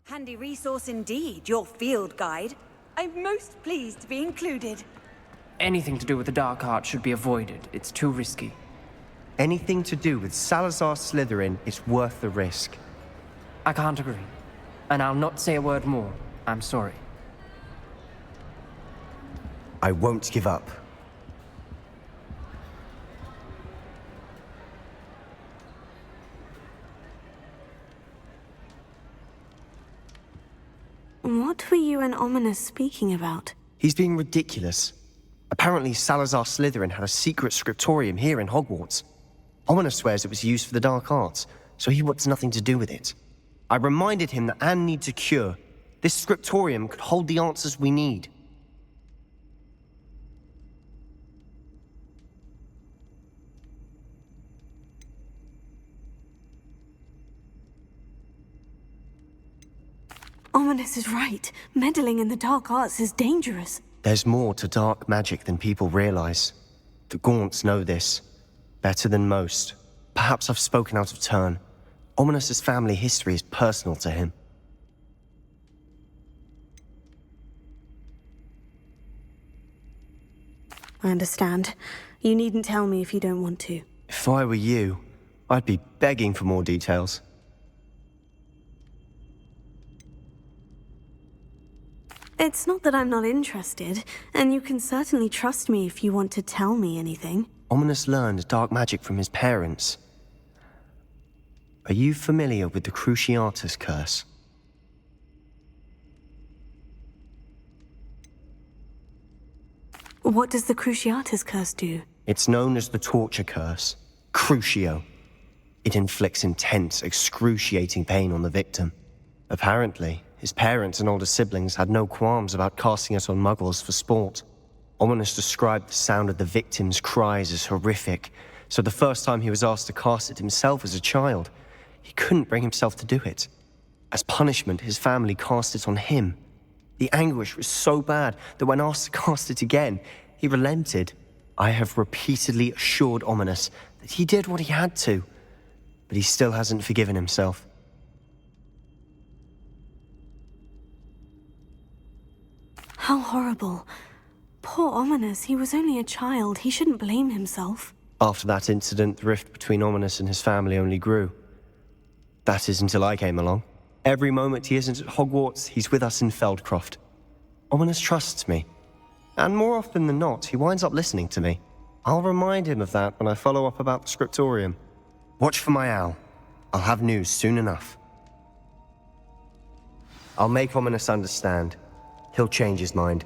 Handy resource indeed, your field guide. I'm most pleased to be included. Anything to do with the dark arts should be avoided. It's too risky. Anything to do with Salazar Slytherin is worth the risk. I can't agree. And I'll not say a word more. I'm sorry. I won't give up. What were you and Ominous speaking about? He's being ridiculous. Apparently Salazar Slytherin had a secret scriptorium here in Hogwarts. Ominous swears it was used for the dark arts, so he wants nothing to do with it. I reminded him that Anne needs a cure. This scriptorium could hold the answers we need. Ominous is right. Meddling in the dark arts is dangerous. There's more to dark magic than people realize. The Gaunts know this. Better than most. Perhaps I've spoken out of turn. Ominous's family history is personal to him. I understand. You needn't tell me if you don't want to. If I were you, I'd be begging for more details. It's not that I'm not interested, and you can certainly trust me if you want to tell me anything. Ominous learned dark magic from his parents. Are you familiar with the Cruciatus curse? What does the Cruciatus curse do? It's known as the torture curse, Crucio. It inflicts intense, excruciating pain on the victim. Apparently, his parents and older siblings had no qualms about casting it on muggles for sport. Ominous described the sound of the victim's cries as horrific, so the first time he was asked to cast it himself as a child, he couldn't bring himself to do it. As punishment, his family cast it on him. The anguish was so bad that when asked to cast it again, he relented. I have repeatedly assured Ominous that he did what he had to, but he still hasn't forgiven himself. How horrible. Poor Ominous, he was only a child. He shouldn't blame himself. After that incident, the rift between Ominous and his family only grew. That is until I came along. Every moment he isn't at Hogwarts, he's with us in Feldcroft. Ominous trusts me. And more often than not, he winds up listening to me. I'll remind him of that when I follow up about the scriptorium. Watch for my owl. I'll have news soon enough. I'll make Ominous understand. He'll change his mind.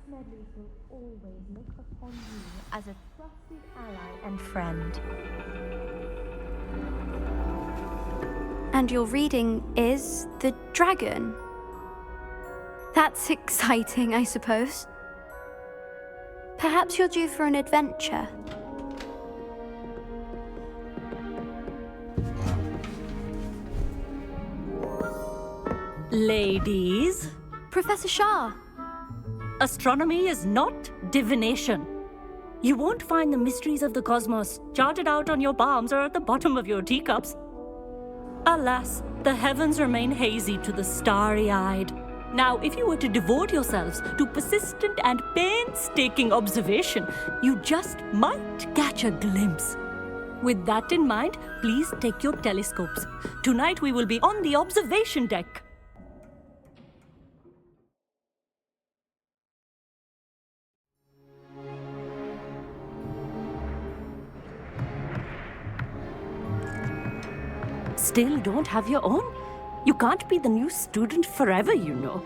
Smedleys will always look upon you as a trusted ally and friend. And your reading is The Dragon. That's exciting, I suppose. Perhaps you're due for an adventure. Ladies? Professor Shah. Astronomy is not divination. You won't find the mysteries of the cosmos charted out on your palms or at the bottom of your teacups. Alas, the heavens remain hazy to the starry-eyed. Now, if you were to devote yourselves to persistent and painstaking observation, you just might catch a glimpse. With that in mind, please take your telescopes. Tonight we will be on the observation deck. Still don't have your own? You can't be the new student forever, you know.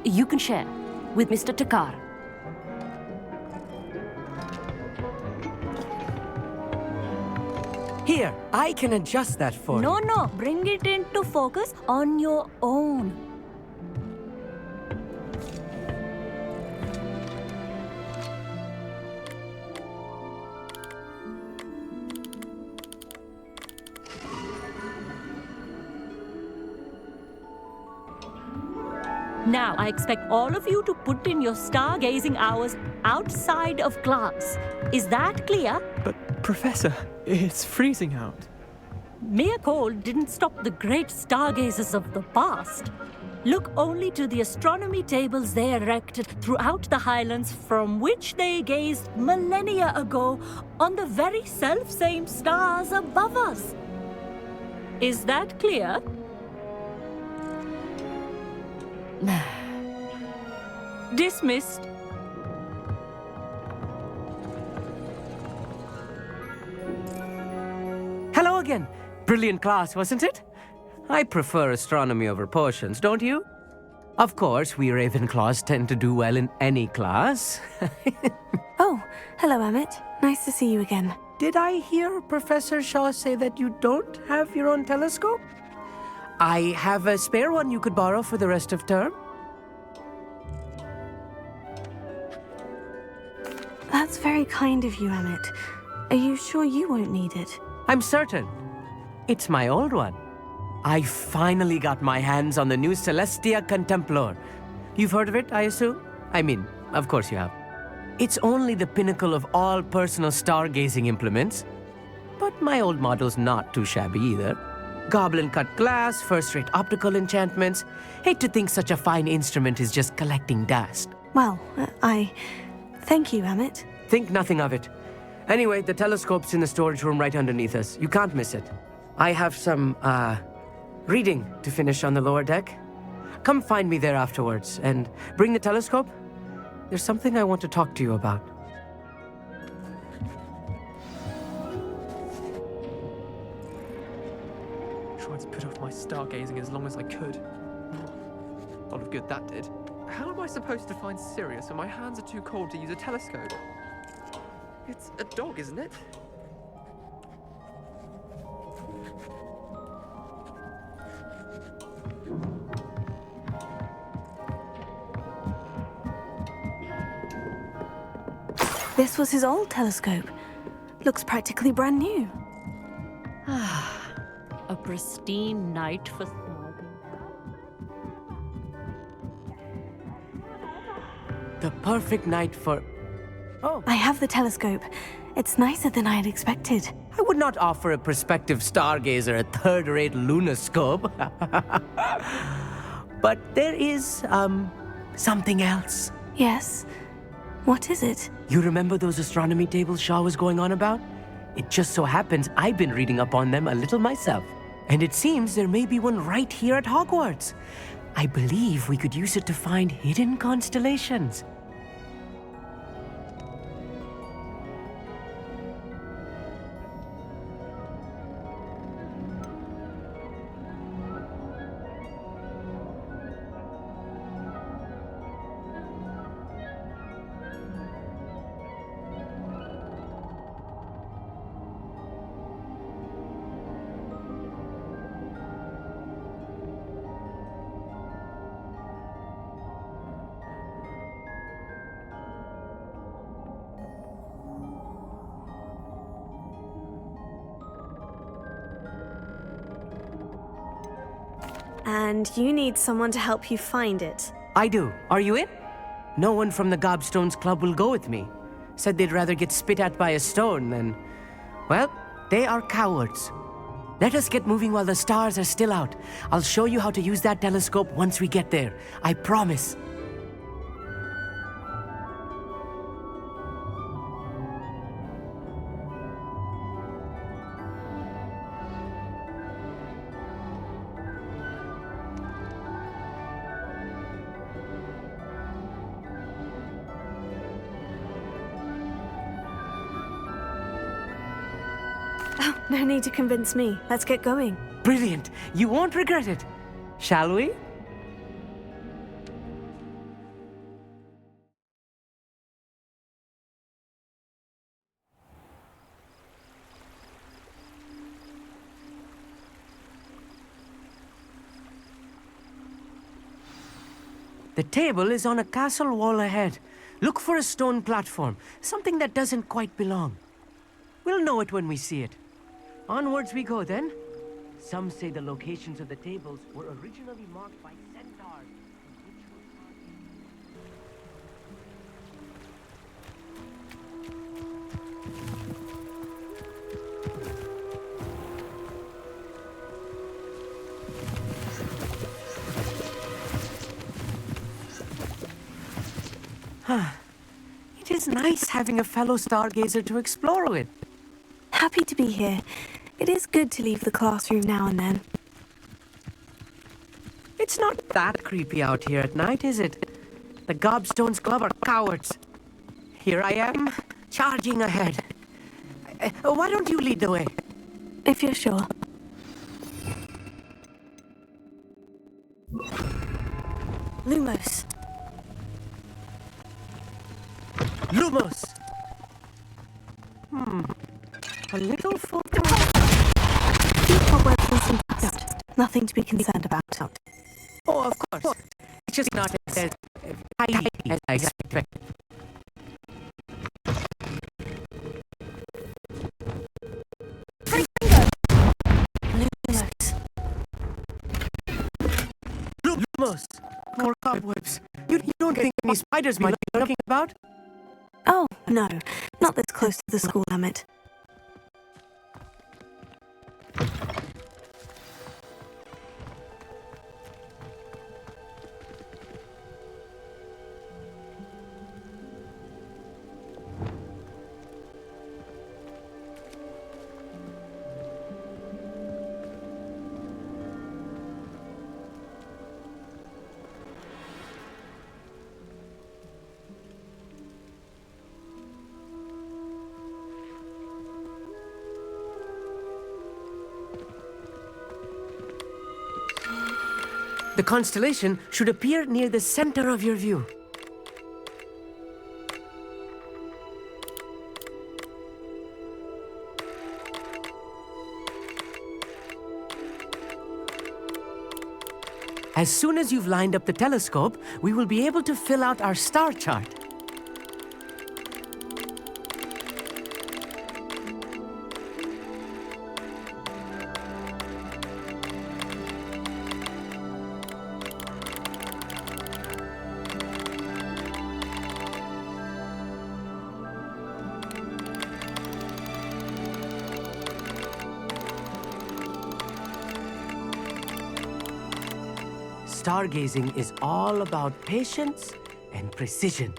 You can share with Mr. Takar. Here, I can adjust that for you. No, bring it into focus on your own. Now, I expect all of you to put in your stargazing hours outside of class. Is that clear? But, Professor, it's freezing out. Mere cold didn't stop the great stargazers of the past. Look only to the astronomy tables they erected throughout the highlands from which they gazed millennia ago on the very self-same stars above us. Is that clear? Dismissed. Hello again. Brilliant class, wasn't it? I prefer astronomy over potions, don't you? Of course, we Ravenclaws tend to do well in any class. Oh, hello, Emmett. Nice to see you again. Did I hear Professor Shaw say that you don't have your own telescope? I have a spare one you could borrow for the rest of term. That's very kind of you, Emmett. Are you sure you won't need it? I'm certain. It's my old one. I finally got my hands on the new Celestia Contemplor. You've heard of it, I assume? I mean, of course you have. It's only the pinnacle of all personal stargazing implements. But my old model's not too shabby either. Goblin-cut glass, first-rate optical enchantments. Hate to think such a fine instrument is just collecting dust. Well, thank you, Emmett. Think nothing of it. Anyway, the telescope's in the storage room right underneath us. You can't miss it. I have some, reading to finish on the lower deck. Come find me there afterwards, and bring the telescope. There's something I want to talk to you about. Tried to put off my stargazing as long as I could. A lot of good that did. How am I supposed to find Sirius when my hands are too cold to use a telescope? It's a dog, isn't it? This was his old telescope. Looks practically brand new. A pristine night for stargazing. The perfect night for... Oh, I have the telescope. It's nicer than I had expected. I would not offer a prospective stargazer a third-rate lunoscope. But there is, something else. Yes? What is it? You remember those astronomy tables Shaw was going on about? It just so happens I've been reading up on them a little myself. And it seems there may be one right here at Hogwarts. I believe we could use it to find hidden constellations. And you need someone to help you find it. I do. Are you in? No one from the Gobstones Club will go with me. Said they'd rather get spit at by a stone than... Well, they are cowards. Let us get moving while the stars are still out. I'll show you how to use that telescope once we get there. I promise. Oh, no need to convince me. Let's get going. Brilliant. You won't regret it. Shall we? The table is on a castle wall ahead. Look for a stone platform, something that doesn't quite belong. We'll know it when we see it. Onwards we go then. Some say the locations of the tables were originally marked by centaurs. It is nice having a fellow stargazer to explore with. Happy to be here. It is good to leave the classroom now and then. It's not that creepy out here at night, is it? The Gobstones Club are cowards. Here I am, charging ahead. Why don't you lead the way? If you're sure. Lumos. Lumos! A little photo. Few cobwebs and some dust. Nothing to be concerned about. Oh, of course. It's just not as tidy as I expected. Lumos! More cobwebs. You don't think any spiders might be lurking about? Oh, no. Not this close to the school, Emmett. The constellation should appear near the center of your view. As soon as you've lined up the telescope, we will be able to fill out our star chart. Stargazing is all about patience and precision.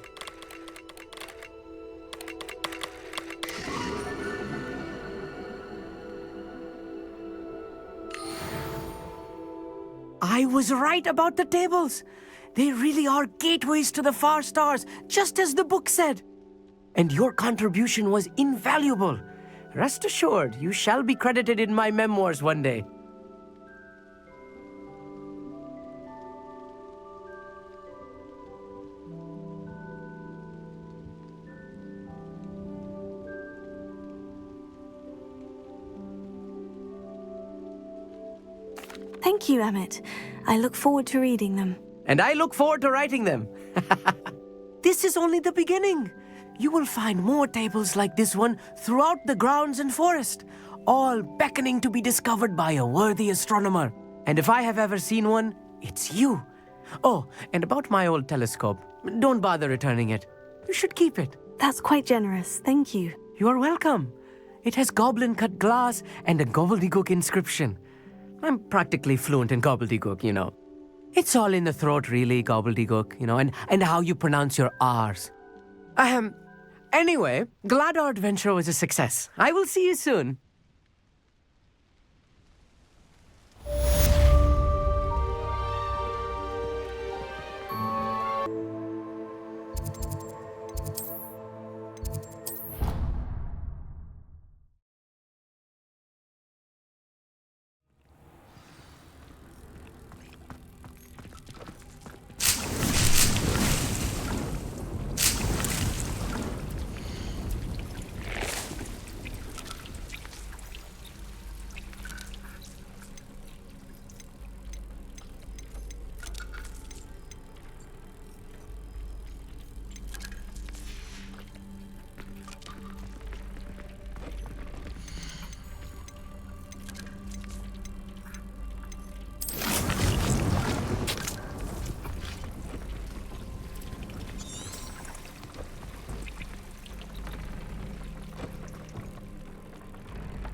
I was right about the tables. They really are gateways to the far stars, just as the book said. And your contribution was invaluable. Rest assured, you shall be credited in my memoirs one day. Thank you, Emmett. I look forward to reading them. And I look forward to writing them. This is only the beginning. You will find more tables like this one throughout the grounds and forest, all beckoning to be discovered by a worthy astronomer. And if I have ever seen one, it's you. Oh, and about my old telescope, don't bother returning it. You should keep it. That's quite generous, thank you. You are welcome. It has goblin-cut glass and a gobbledygook inscription. I'm practically fluent in gobbledygook, you know. It's all in the throat, really, gobbledygook, you know, and how you pronounce your R's. Anyway, glad our adventure was a success. I will see you soon.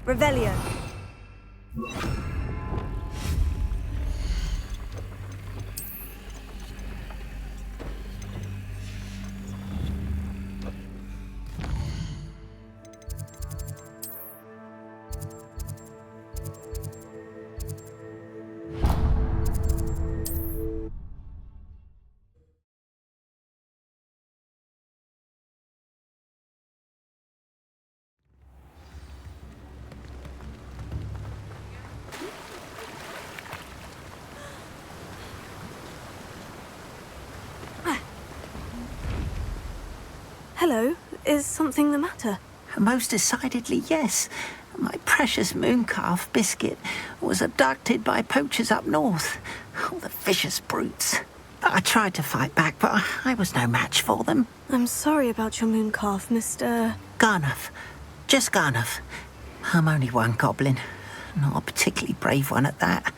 Revelio. Hello, is something the matter? Most decidedly, yes. My precious mooncalf biscuit was abducted by poachers up north. Oh, the vicious brutes. I tried to fight back, but I was no match for them. I'm sorry about your mooncalf, Mr. Garnuff. Just Garnuff. I'm only one goblin. Not a particularly brave one at that.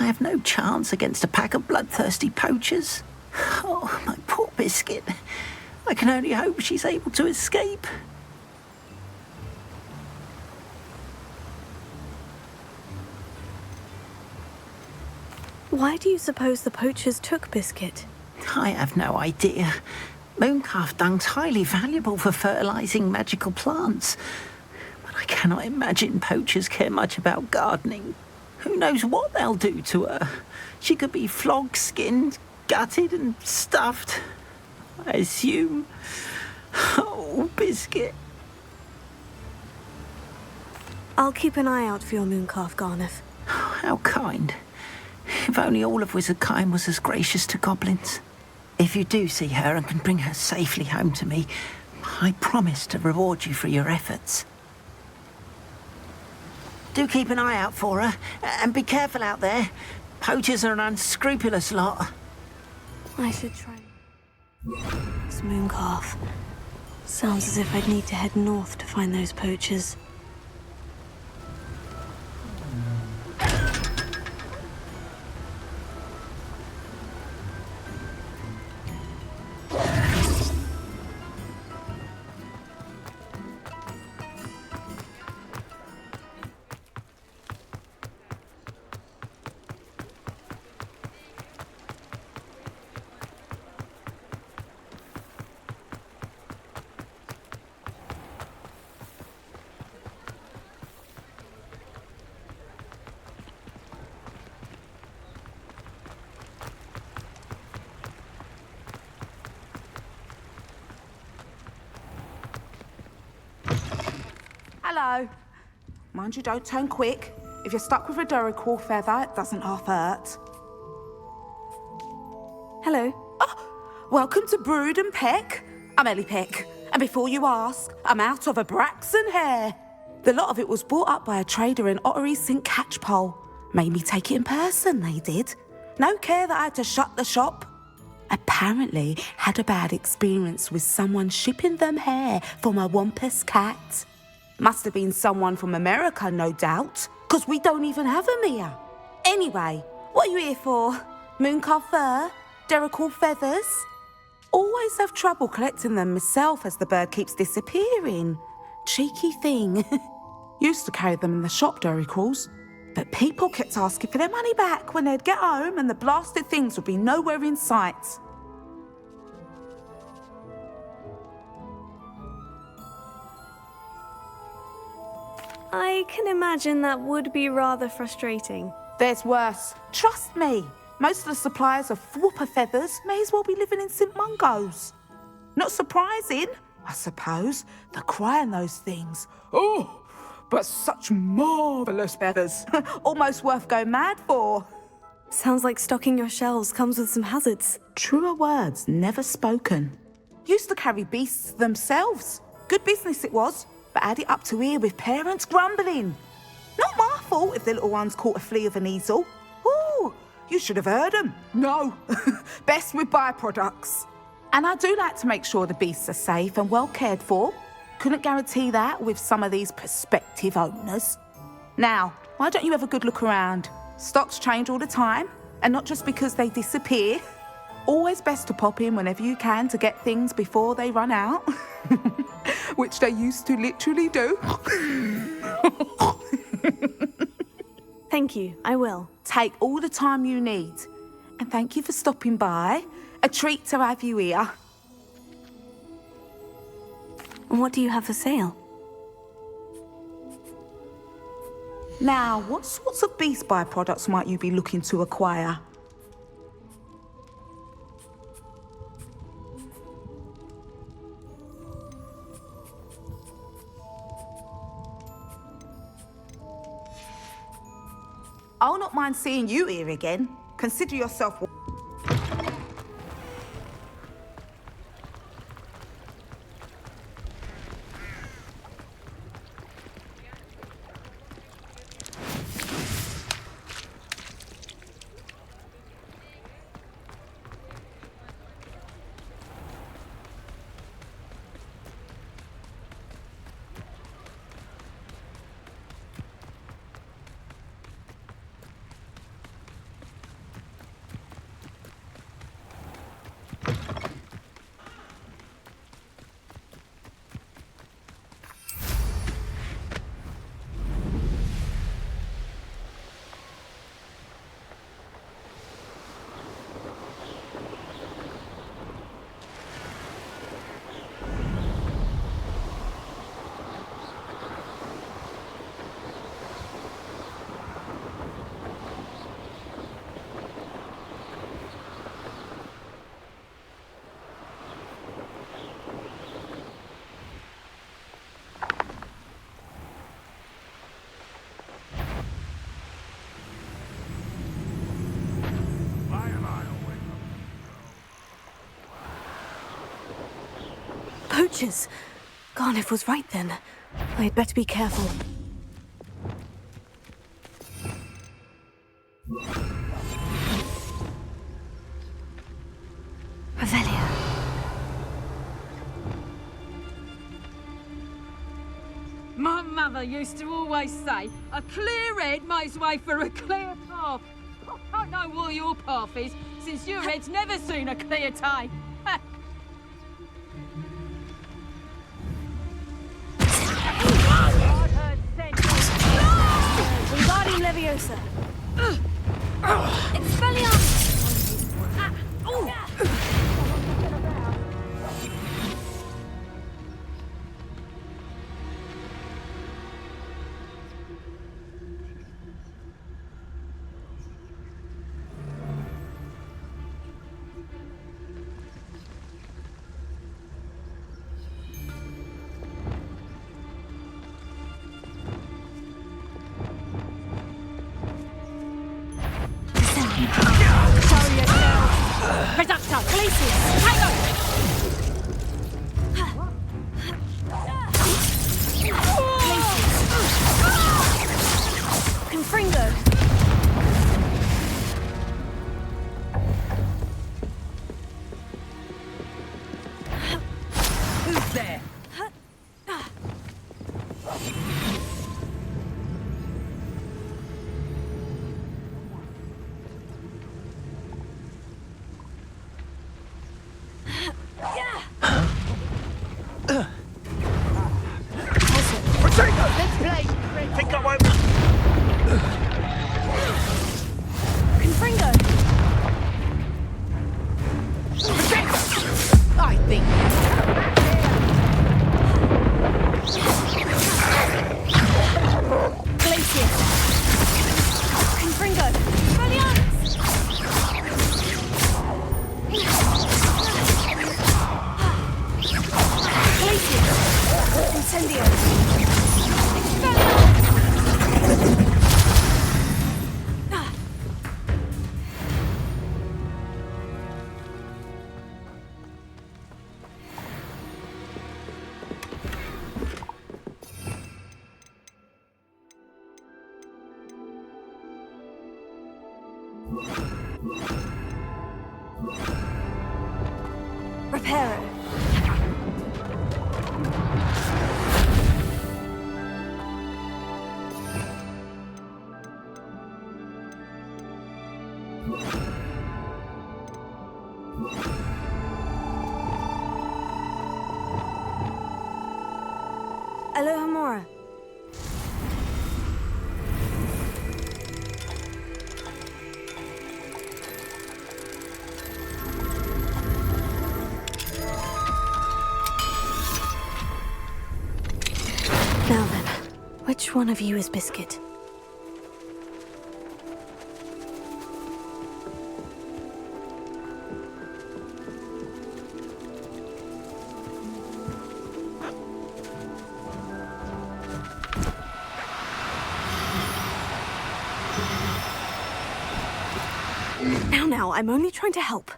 I have no chance against a pack of bloodthirsty poachers. Oh, my poor biscuit. I can only hope she's able to escape. Why do you suppose the poachers took Biscuit? I have no idea. Mooncalf dung's highly valuable for fertilizing magical plants. But I cannot imagine poachers care much about gardening. Who knows what they'll do to her? She could be flogged, skinned, gutted and stuffed. I assume. Oh, Biscuit. I'll keep an eye out for your mooncalf, Garnuff. How kind. If only all of Wizardkind was as gracious to goblins. If you do see her and can bring her safely home to me, I promise to reward you for your efforts. Do keep an eye out for her, and be careful out there. Poachers are an unscrupulous lot. I should try. This mooncalf. Sounds as if I'd need to head north to find those poachers. Hello. Mind you don't turn quick. If you're stuck with a Duracell feather, it doesn't half hurt. Hello. Oh, welcome to Brood and Peck. I'm Ellie Peck. And before you ask, I'm out of a Braxton hair. The lot of it was bought up by a trader in Ottery St. Catchpole. Made me take it in person, they did. No care that I had to shut the shop. Apparently had a bad experience with someone shipping them hair for my Wampus cat. Must have been someone from America, no doubt, because we don't even have them here. Anyway, what are you here for? Mooncalf fur, Derrickle feathers. Always have trouble collecting them myself as the bird keeps disappearing. Cheeky thing. Used to carry them in the shop, Derricles. But people kept asking for their money back when they'd get home and the blasted things would be nowhere in sight. I can imagine that would be rather frustrating. There's worse. Trust me. Most of the suppliers of whooper feathers may as well be living in St Mungo's. Not surprising, I suppose, the cry on those things. Oh, but such marvellous feathers. Almost worth going mad for. Sounds like stocking your shelves comes with some hazards. Truer words never spoken. Used to carry beasts themselves. Good business it was, but add it up to here with parents grumbling. Not my fault if the little ones caught a flea of an easel. Ooh, you should have heard them. No, best with byproducts. And I do like to make sure the beasts are safe and well cared for. Couldn't guarantee that with some of these prospective owners. Now, why don't you have a good look around? Stocks change all the time, and not just because they disappear. Always best to pop in whenever you can to get things before they run out. Which they used to literally do. Thank you, I will. Take all the time you need. And thank you for stopping by. A treat to have you here. And what do you have for sale? Now, what sorts of beast byproducts might you be looking to acquire? I'll not mind seeing you here again. Consider yourself... Poachers! Garniff was right then. I'd better be careful. Familia. My mother used to always say, a clear head makes way for a clear path. I don't know what your path is, since your head's never seen a clear day. Wingardium Leviosa. Expelliarmus! Reductor, Glacius, Tiger! Confringo! Who's there? Reparo. Aloha Mora. Now then, which one of you is Biscuit? Now, I'm only trying to help.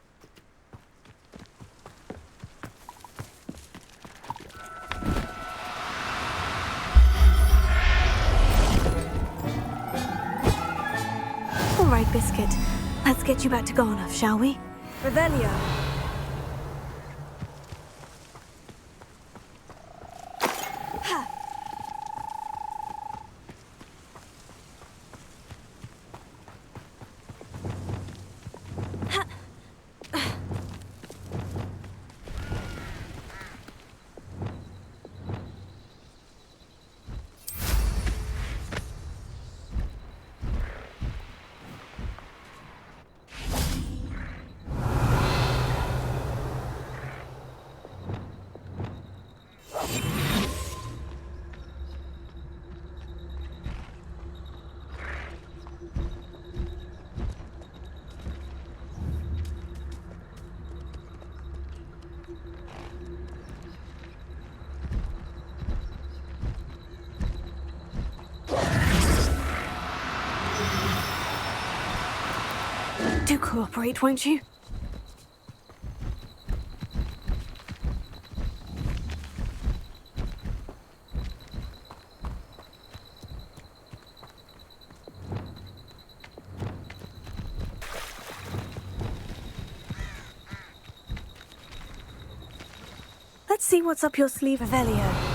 All right, Biscuit. Let's get you back to Garnoff, shall we? Revelio. Do cooperate, won't you? Let's see what's up your sleeve, Revelio.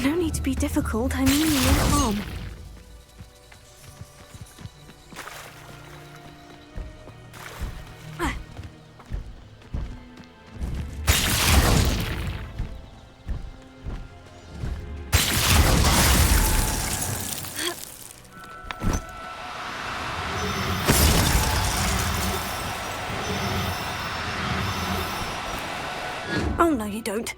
No need to be difficult, I mean you no harm. Oh, no, you don't.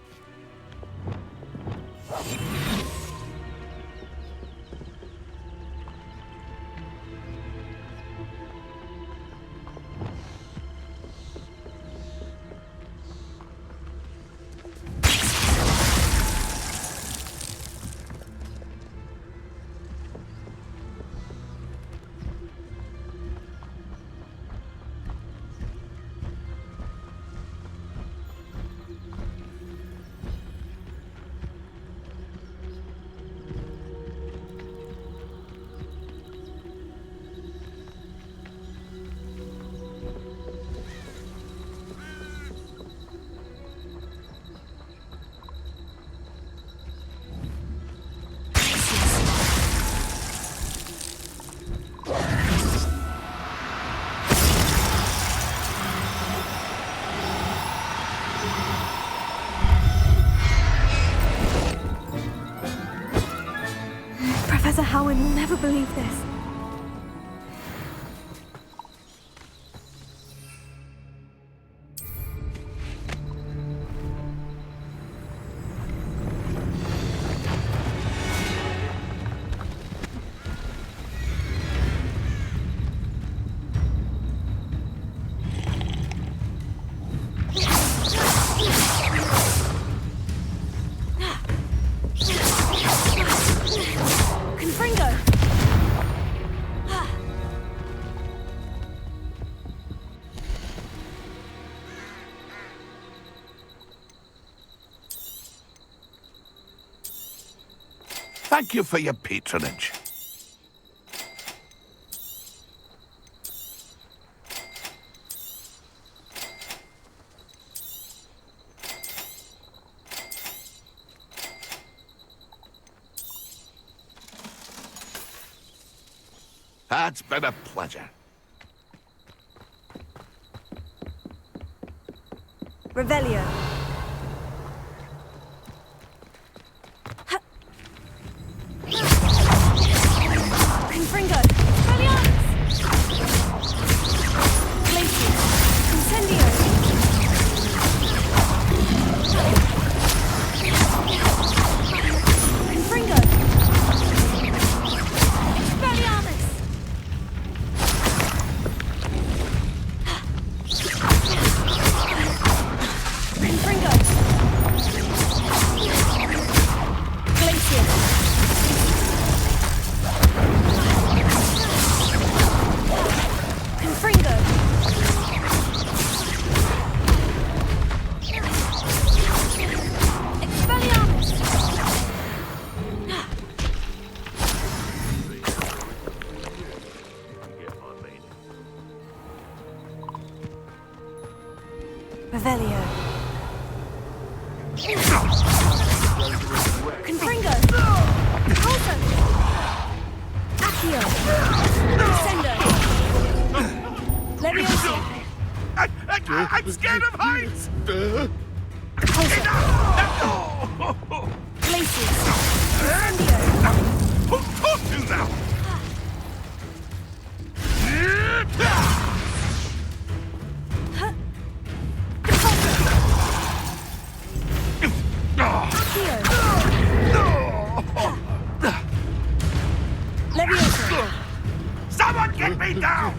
never believe this. Thank you for your patronage. It's been a pleasure. Revelio. Confringo. Brilliant! Glacius. Incendio. Confringo. Expelliarmus. Confringo. Glacius. Confringo. Expelliarmus. Revelio. Confringo. Colto. Accio. Descendo. Leviosa. I'm scared of heights! Colto. Glacius. Incendio. Talk to now! Accio. Leviosa. Someone get me down!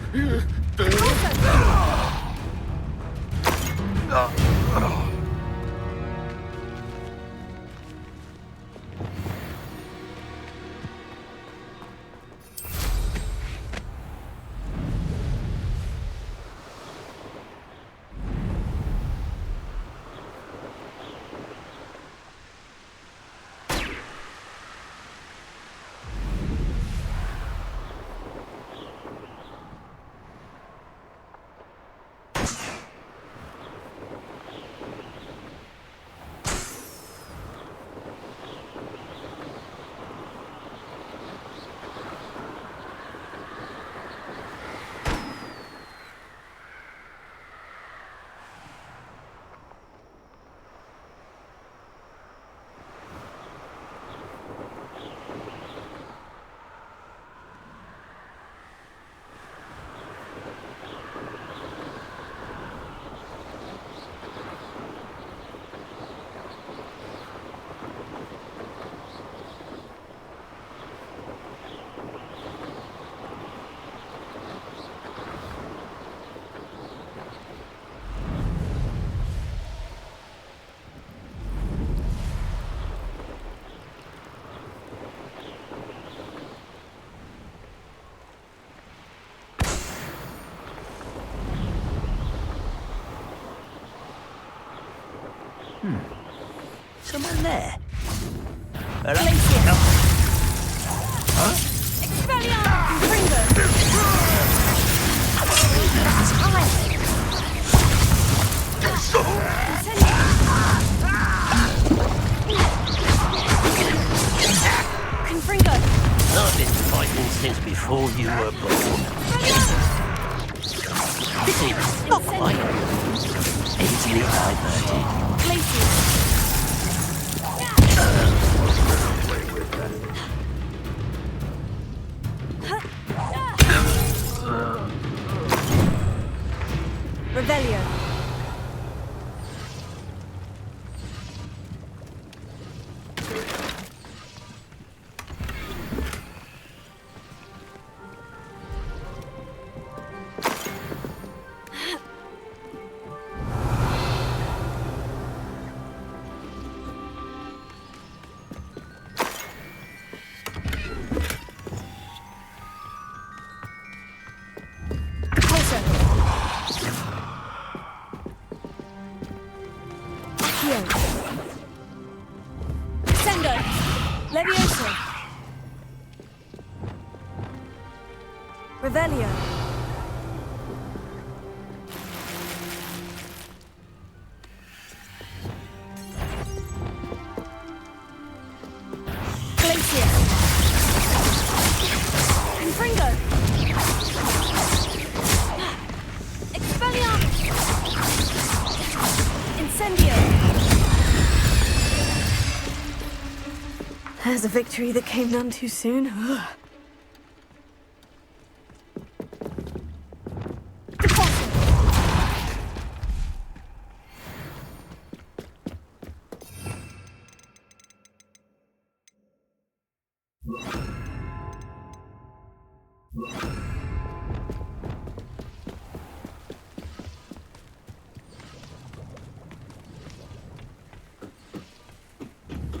Someone there? Glacius. Expelliarmus. Confringo. Confringo. I've been fighting since before you were born. Pity, not quite. Easily diverted. Glacius. Revelio. Leviosa. Revelio. Glacia. Confringo. Expelliarmus. Incendio. There's a victory that came none too soon.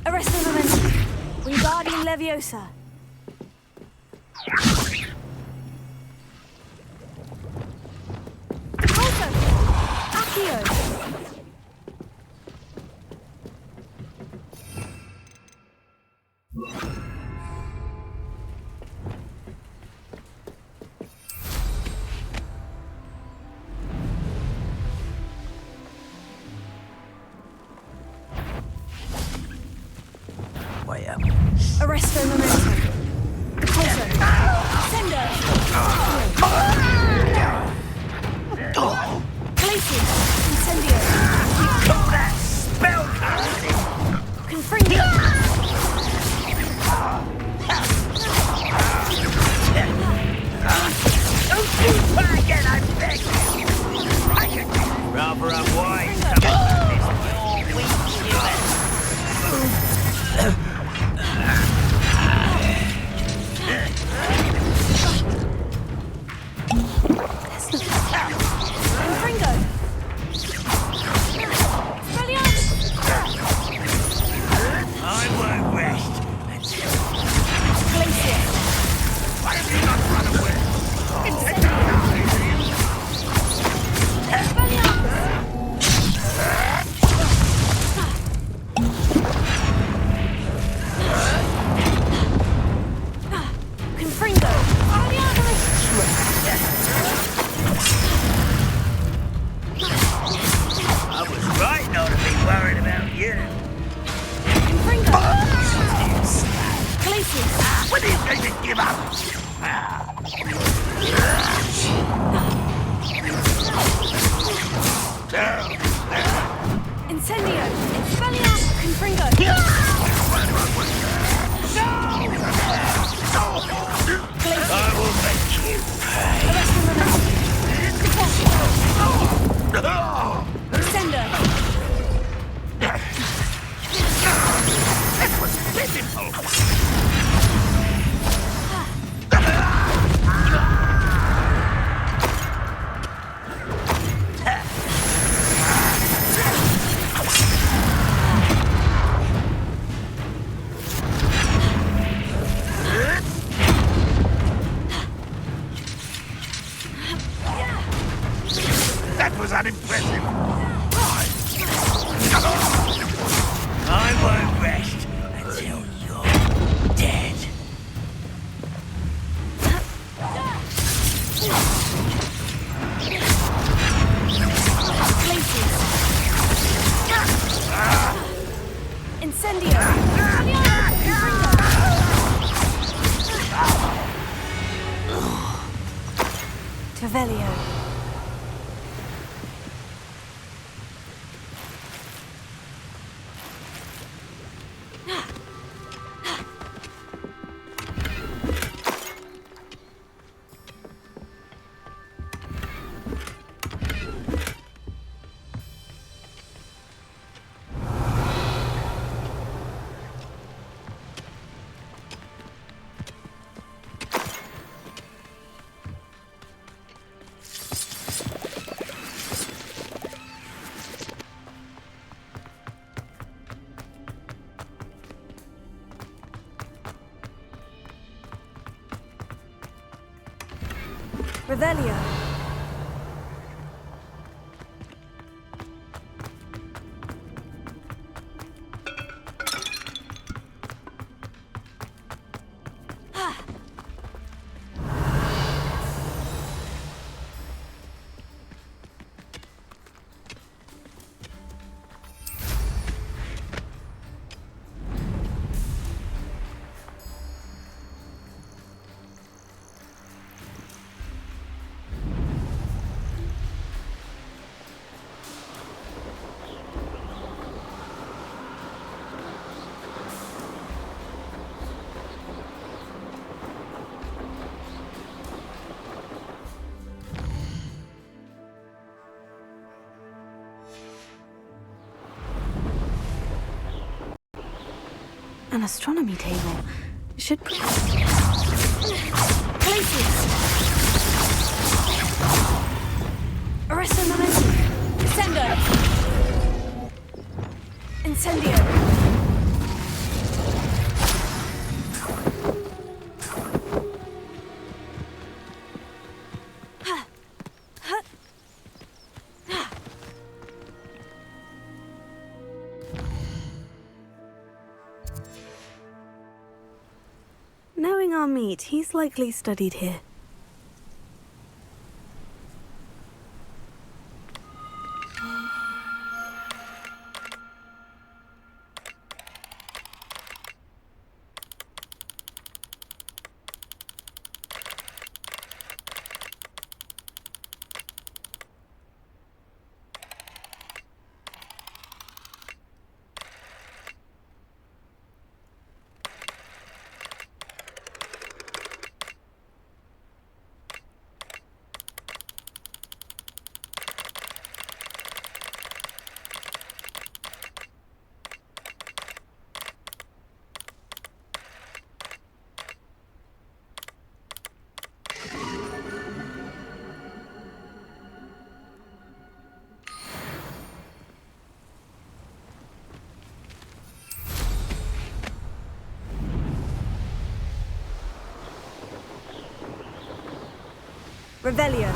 Arresto momentum. Wingardium Leviosa. Colto. Accio. Way up. Arresto momentum. Colto. Sendo. Glacius. Incendio. Call that spellcasting! Confringo. Don't you try again, I beg you! I can rather unwise some of this your weak human. Confringo. Expelliarmus. I won't rest until Glacius. Why have you not run away? Confringo. I was right not to be worried about you. Confringo. Glacius. When are you going to give up? Incendio. Expelliarmus. Confringo. I will make you pay. Arresto momentum. Sendo. That was pitiful. That was unimpressive. I won't rest until you're dead. Glacius. Incendio. Revelio. Revelio. An astronomy table. Should places. Arresto momentum. Descendo. Incendio. Knowing our meet, he's likely studied here. Revelio.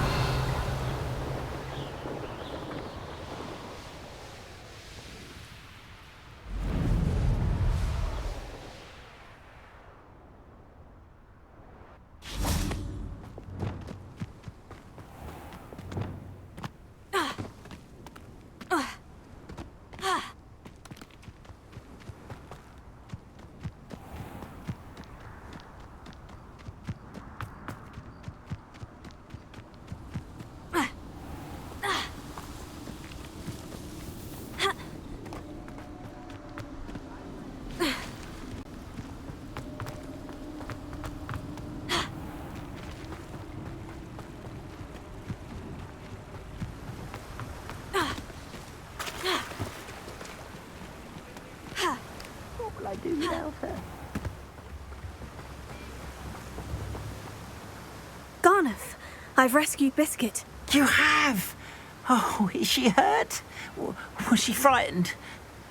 I do without her. Garneth, I've rescued Biscuit. You have? Oh, is she hurt? Was she frightened?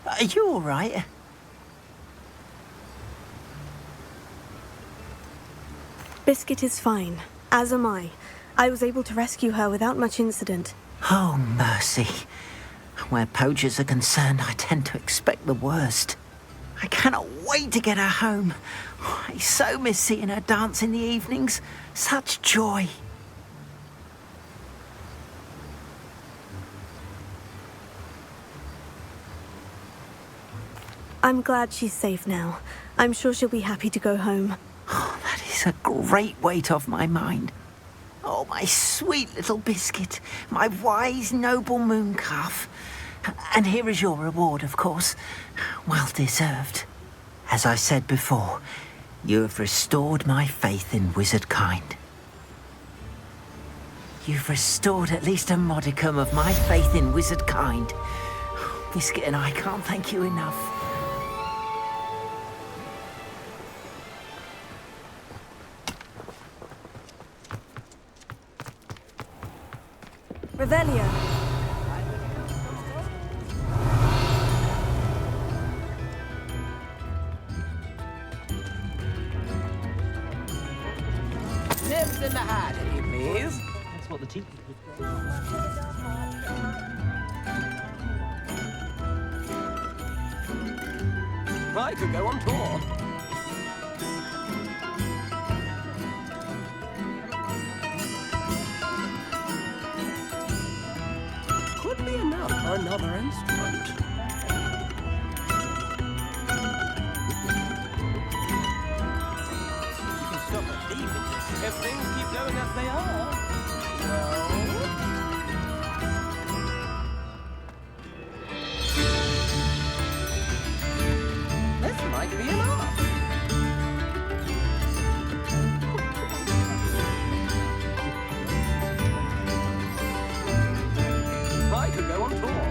Are you all right? Biscuit is fine, as am I. I was able to rescue her without much incident. Oh, mercy. Where poachers are concerned, I tend to expect the worst. I cannot wait to get her home. I so miss seeing her dance in the evenings. Such joy. I'm glad she's safe now. I'm sure she'll be happy to go home. Oh, that is a great weight off my mind. Oh, my sweet little Biscuit, my wise, noble mooncalf. And here is your reward, of course. Well deserved. As I said before, you have restored my faith in wizard kind. You've restored at least a modicum of my faith in wizard kind. Biscuit and I can't thank you enough. Revelio. Nips in the hat, if you please. what the teacher... I could go on tour. Could be enough for another instrument. You can stop at these if things keep going as they are. Well... This might be enough. I could go on tour.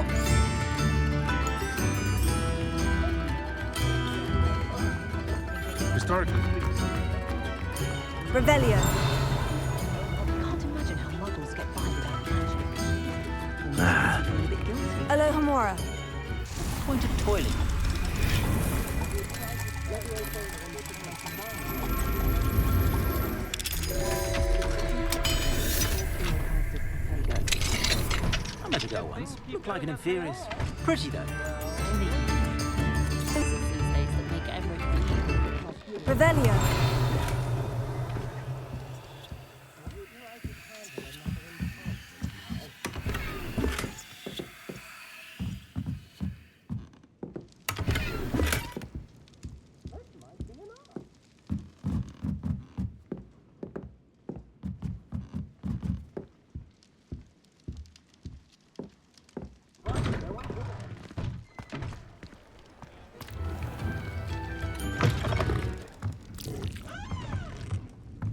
Historically, please. Revelio. Can't imagine how muggles get by without magic. Alohomora. Point of toilet. I met a girl once. Looked like an inferior. Pretty though. These days that make everything. Revelio.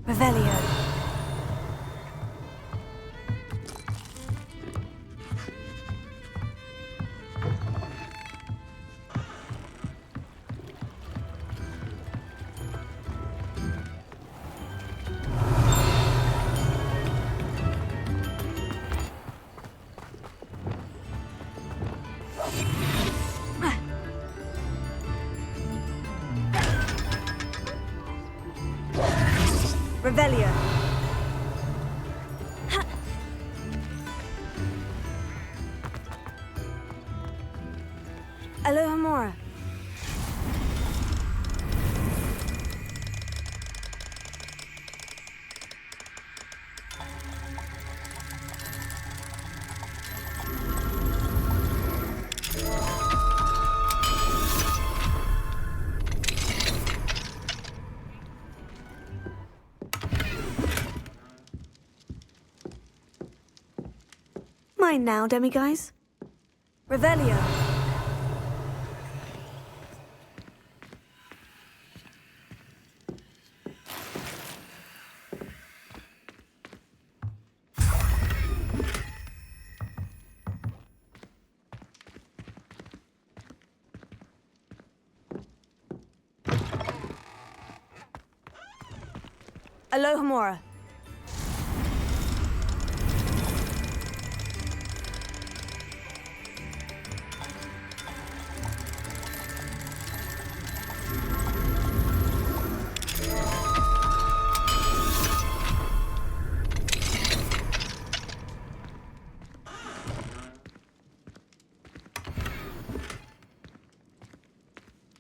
Revelio. Revelio. Alohomora. Mine now, demiguise. Revelio. Alohomora.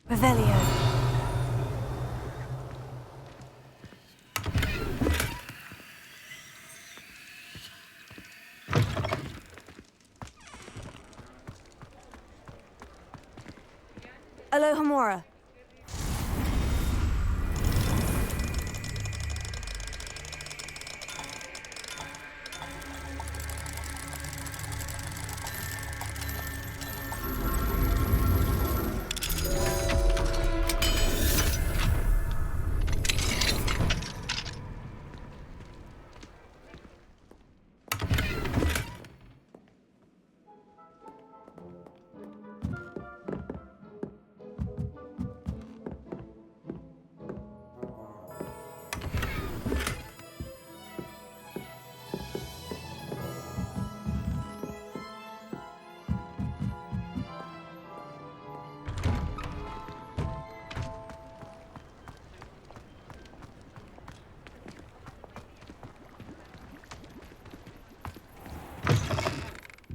Revelio. Alohomora.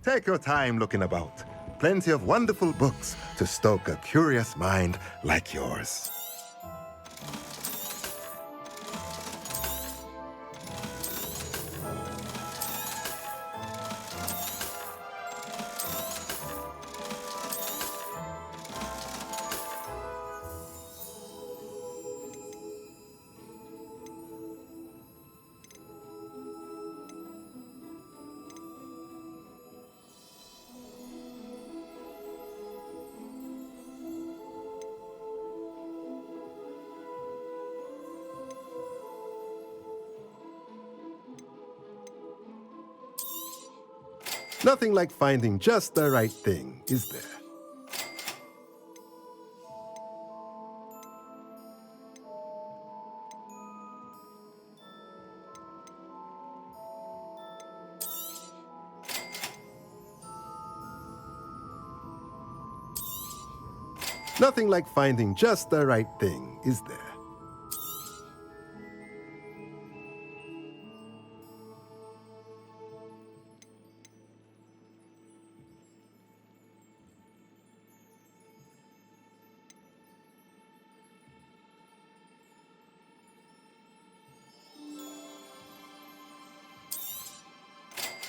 Take your time looking about. Plenty of wonderful books to stoke a curious mind like yours. Nothing like finding just the right thing, is there? Nothing like finding just the right thing, is there?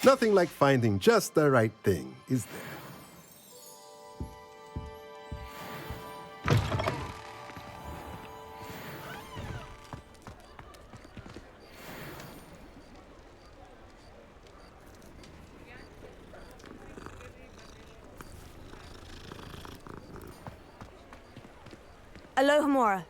Nothing like finding just the right thing, is there? Aloha Mora.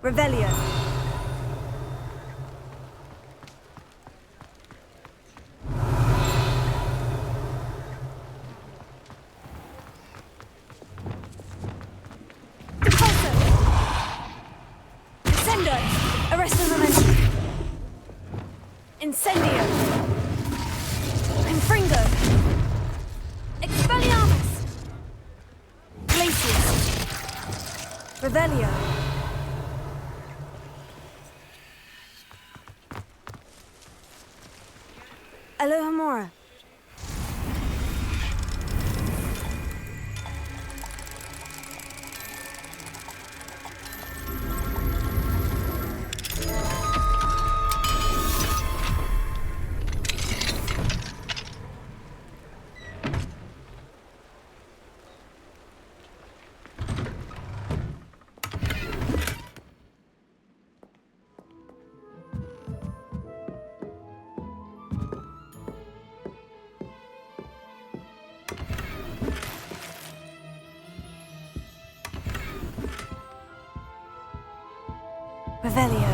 Revelio. Impulso. Incendio. Arresto momentum. Incendio. Confringo. Expelliarmus. Glacius. Revelio. Aloha Mora. Revelio.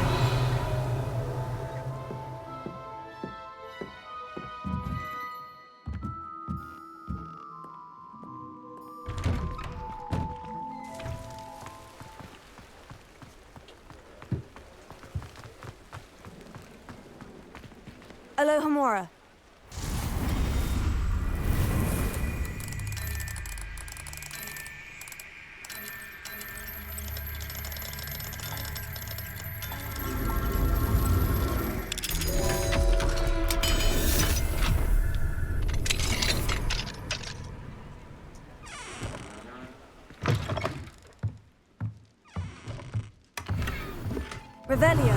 Aloha Mora. Revelio.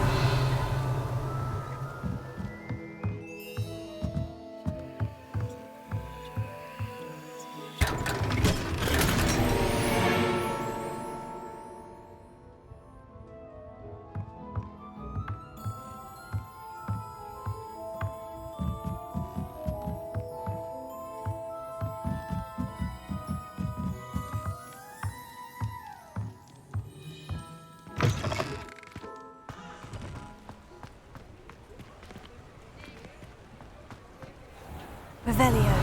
Revelio.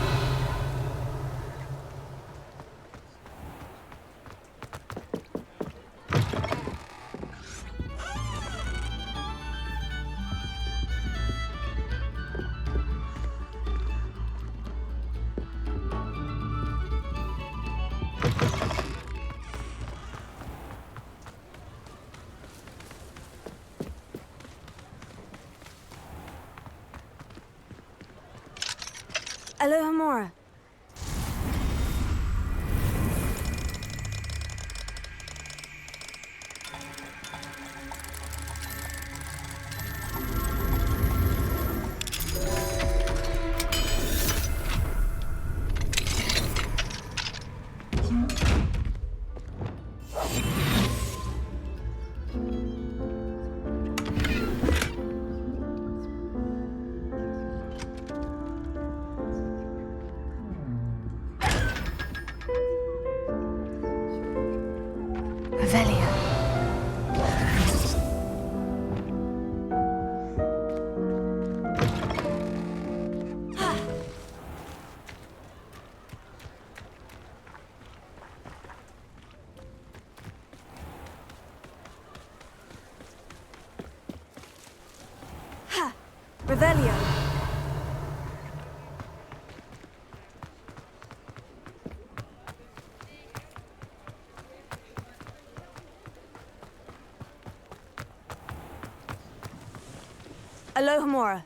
Alohomora. Revelio. Ha! Revelio. Alohomora.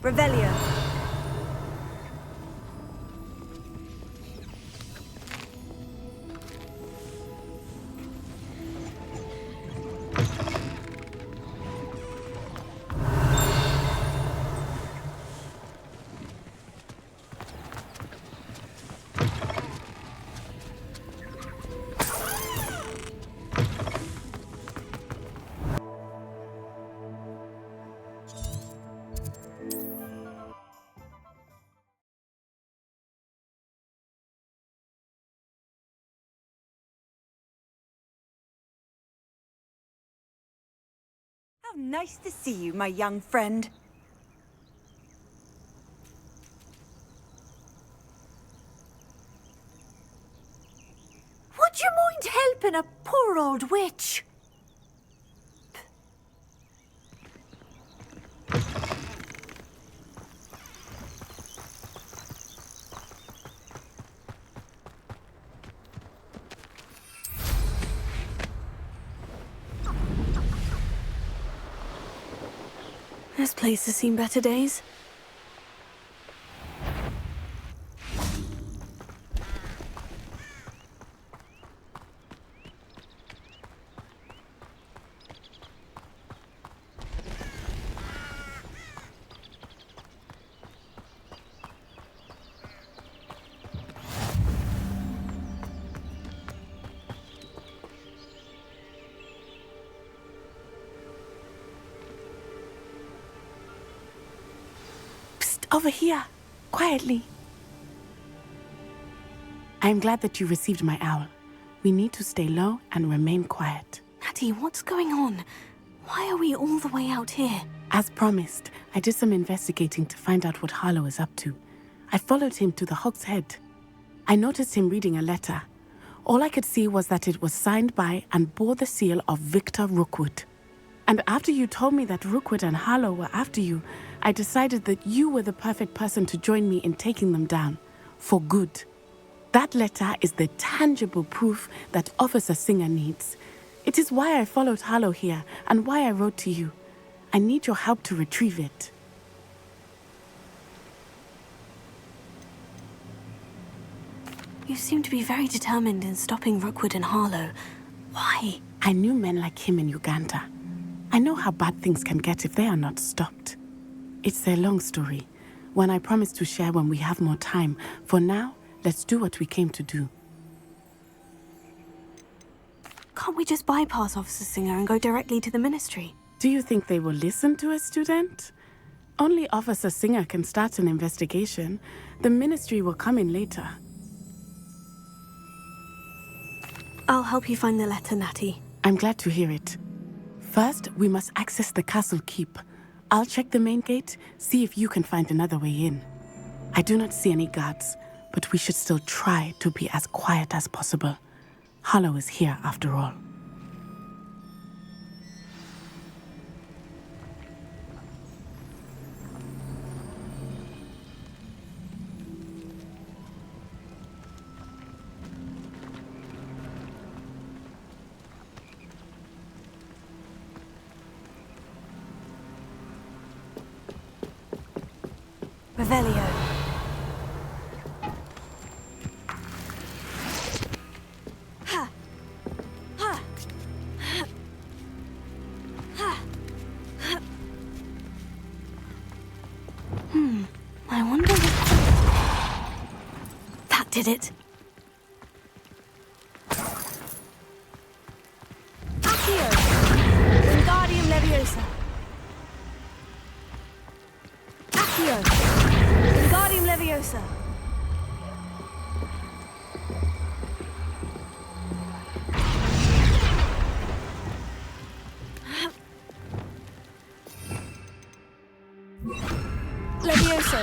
Revelio. How nice to see you, my young friend. Would you mind helping a poor old witch? This place has seen better days. Over here, quietly. I am glad that you received my owl. We need to stay low and remain quiet. Natty, what's going on? Why are we all the way out here? As promised, I did some investigating to find out what Harlow is up to. I followed him to the Hog's Head. I noticed him reading a letter. All I could see was that it was signed by and bore the seal of Victor Rookwood. And after you told me that Rookwood and Harlow were after you, I decided that you were the perfect person to join me in taking them down. For good. That letter is the tangible proof that Officer Singer needs. It is why I followed Harlow here and why I wrote to you. I need your help to retrieve it. You seem to be very determined in stopping Rookwood and Harlow. Why? I knew men like him in Uganda. I know how bad things can get if they are not stopped. It's a long story, one I promise to share when we have more time. For now, let's do what we came to do. Can't we just bypass Officer Singer and go directly to the Ministry? Do you think they will listen to a student? Only Officer Singer can start an investigation. The Ministry will come in later. I'll help you find the letter, Natty. I'm glad to hear it. First, we must access the castle keep. I'll check the main gate, see if you can find another way in. I do not see any guards, but we should still try to be as quiet as possible. Hollow is here after all. Revelio. I wonder if... That did it. Accio! Wingardium Leviosa. Accio! Wingardium Leviosa. Levioso.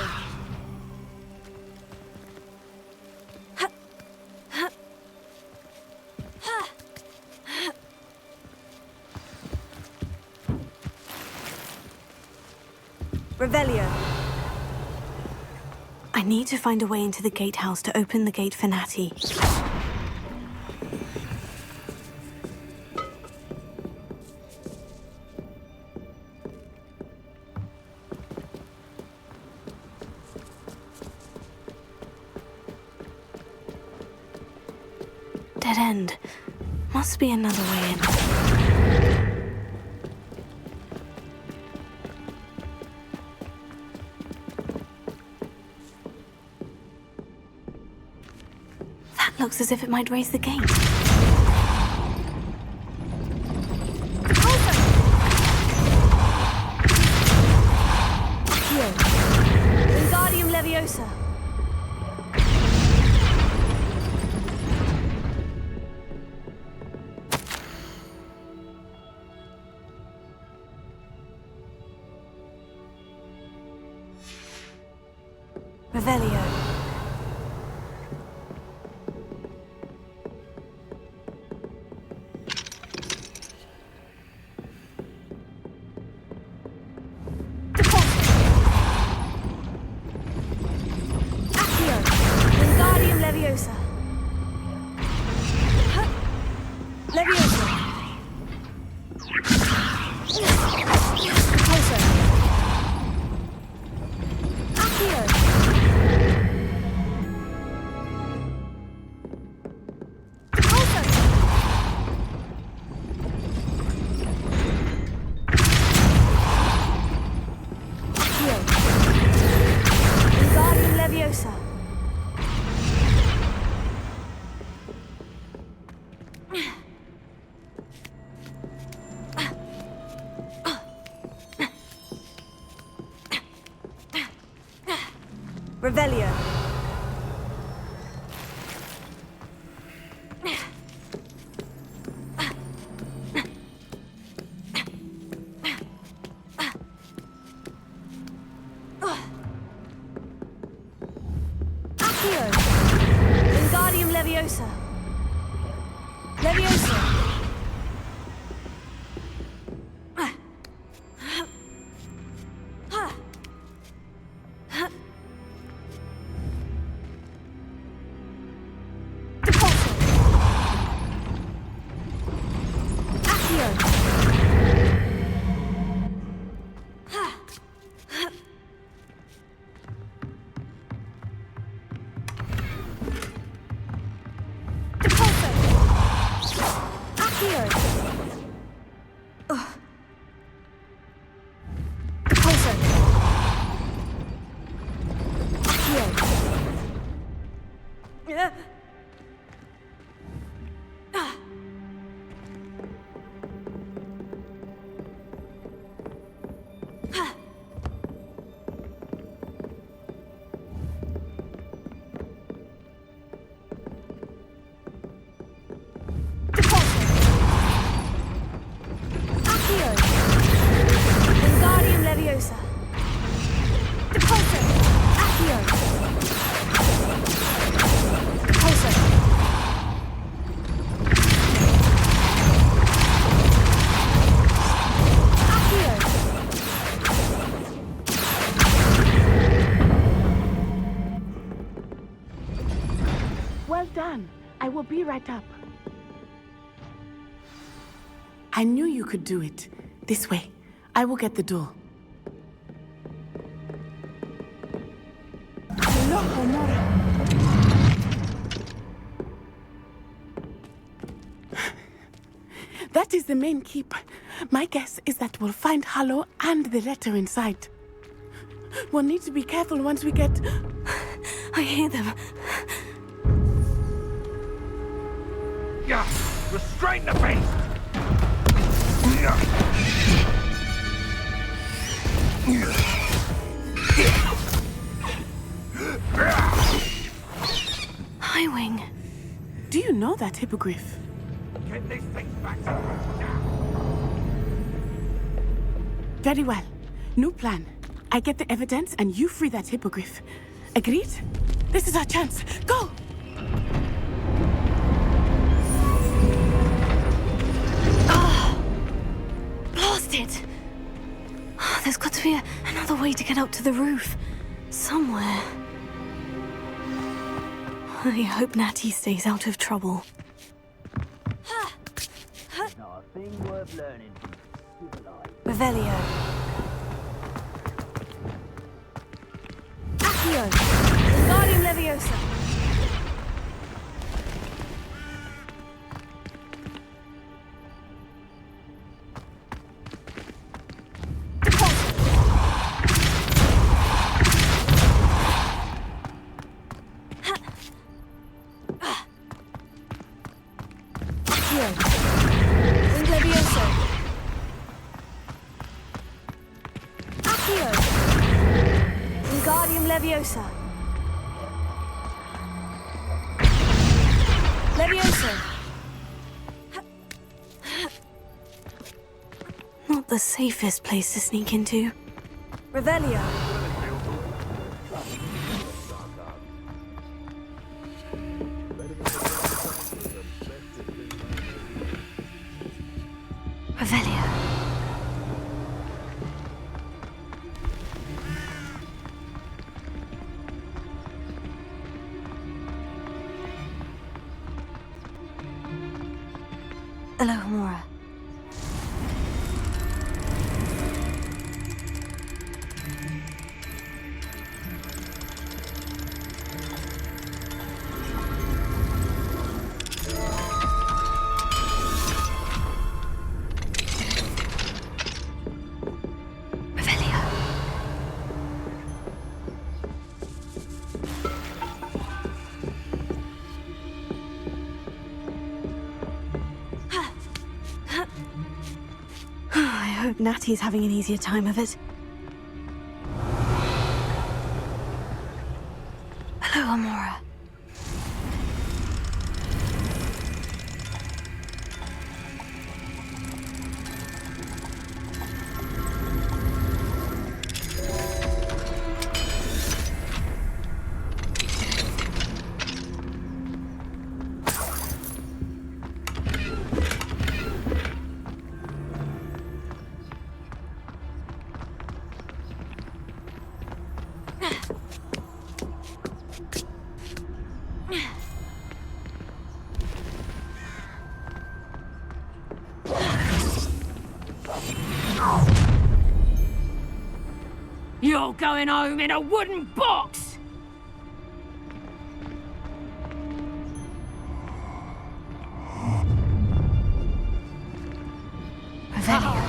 Revelio. I need to find a way into the gatehouse to open the gate for Natty. Dead end. Must be another way in. Looks as if it might raise the gate. Accio. Wingardium Leviosa. Revelio. Leviosa. Leviosa. Repulsor. Accio. Repulsor. Accio. Wingardium Leviosa. Revelio. Accio. Wingardium Leviosa. Leviosa. will be right up. I knew you could do it. This way. I will get the door. Hello, Homora. That is the main keep. My guess is that we'll find Hallow and the letter inside. We'll need to be careful once we get... I hear them. Yeah, restrain the beast! Highwing. Do you know that hippogriff? Get this thing back. Very well. New plan. I get the evidence and you free that hippogriff. Agreed? This is our chance. Go! Blasted! There's got to be another way to get up to the roof. Somewhere. I hope Natty stays out of trouble. Not a thing worth learning. Revelio. Accio. Wingardium Leviosa. Leviosa. Leviosa. Not the safest place to sneak into. Revelio. Revelio. Hello, Homora. I hope Natty's having an easier time of it. Hello, Homora. You're going home in a wooden box! Revelio.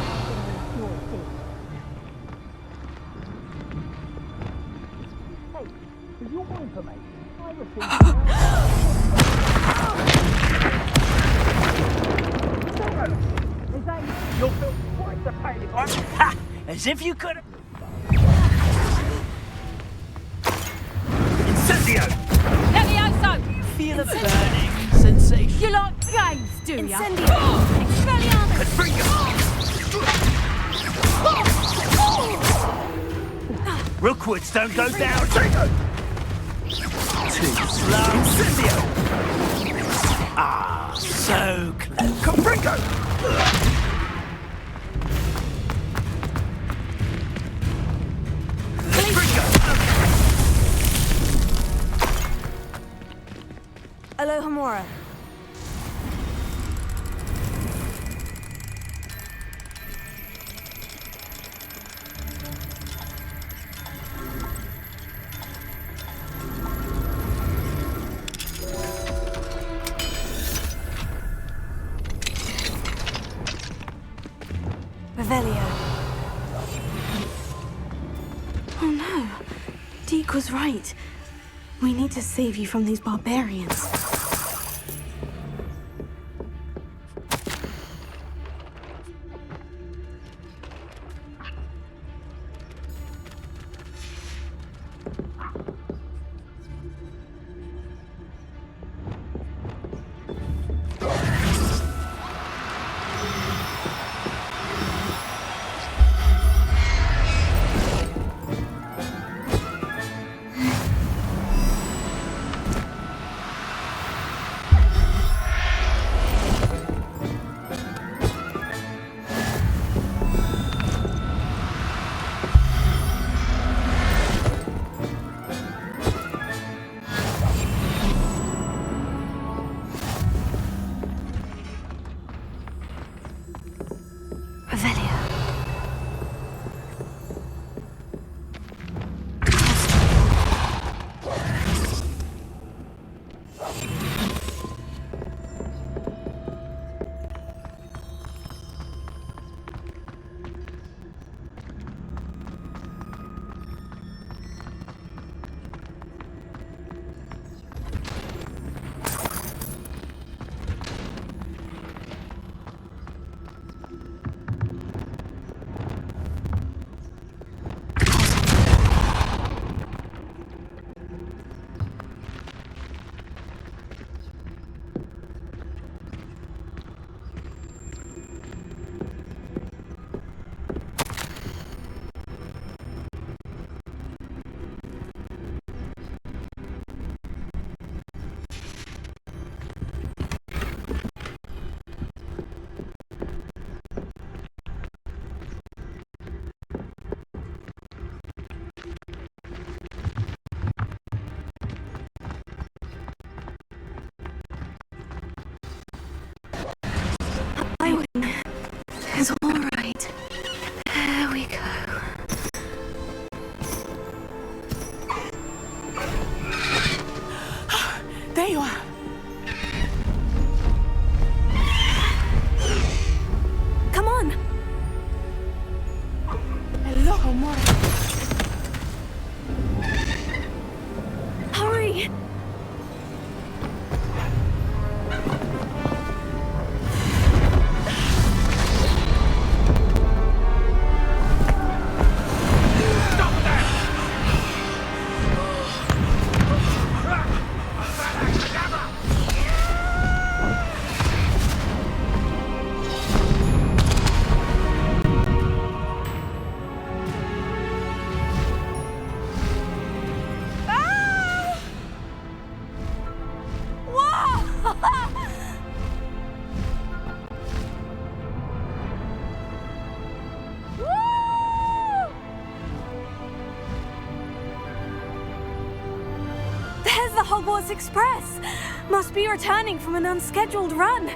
For your information, I received... You'll feel quite the pain if I... Ha! As if you could... Incendio! Levioso! Feel a burning sensation. You like games, do ya? Incendio. Expelliarmus. Rookwoods don't go down! Too slow! Incendio! Ah, so close! Confringo! Hello, Homora. Revelio. Oh no. Deke was right. We need to save you from these barbarians. It's all right. There we go. There you are. Come on. Hello, amore. Hurry. There's the Hogwarts Express. Must be returning from an unscheduled run.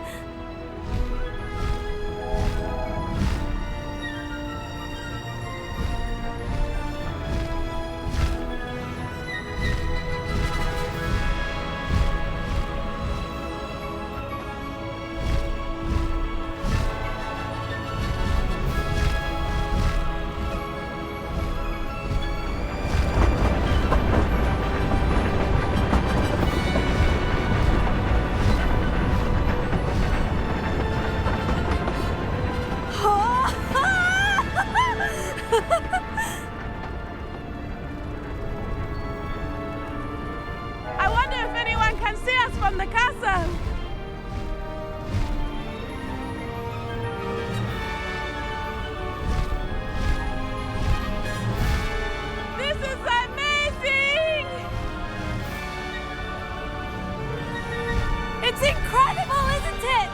I wonder if anyone can see us from the castle. This is amazing! It's incredible, isn't it?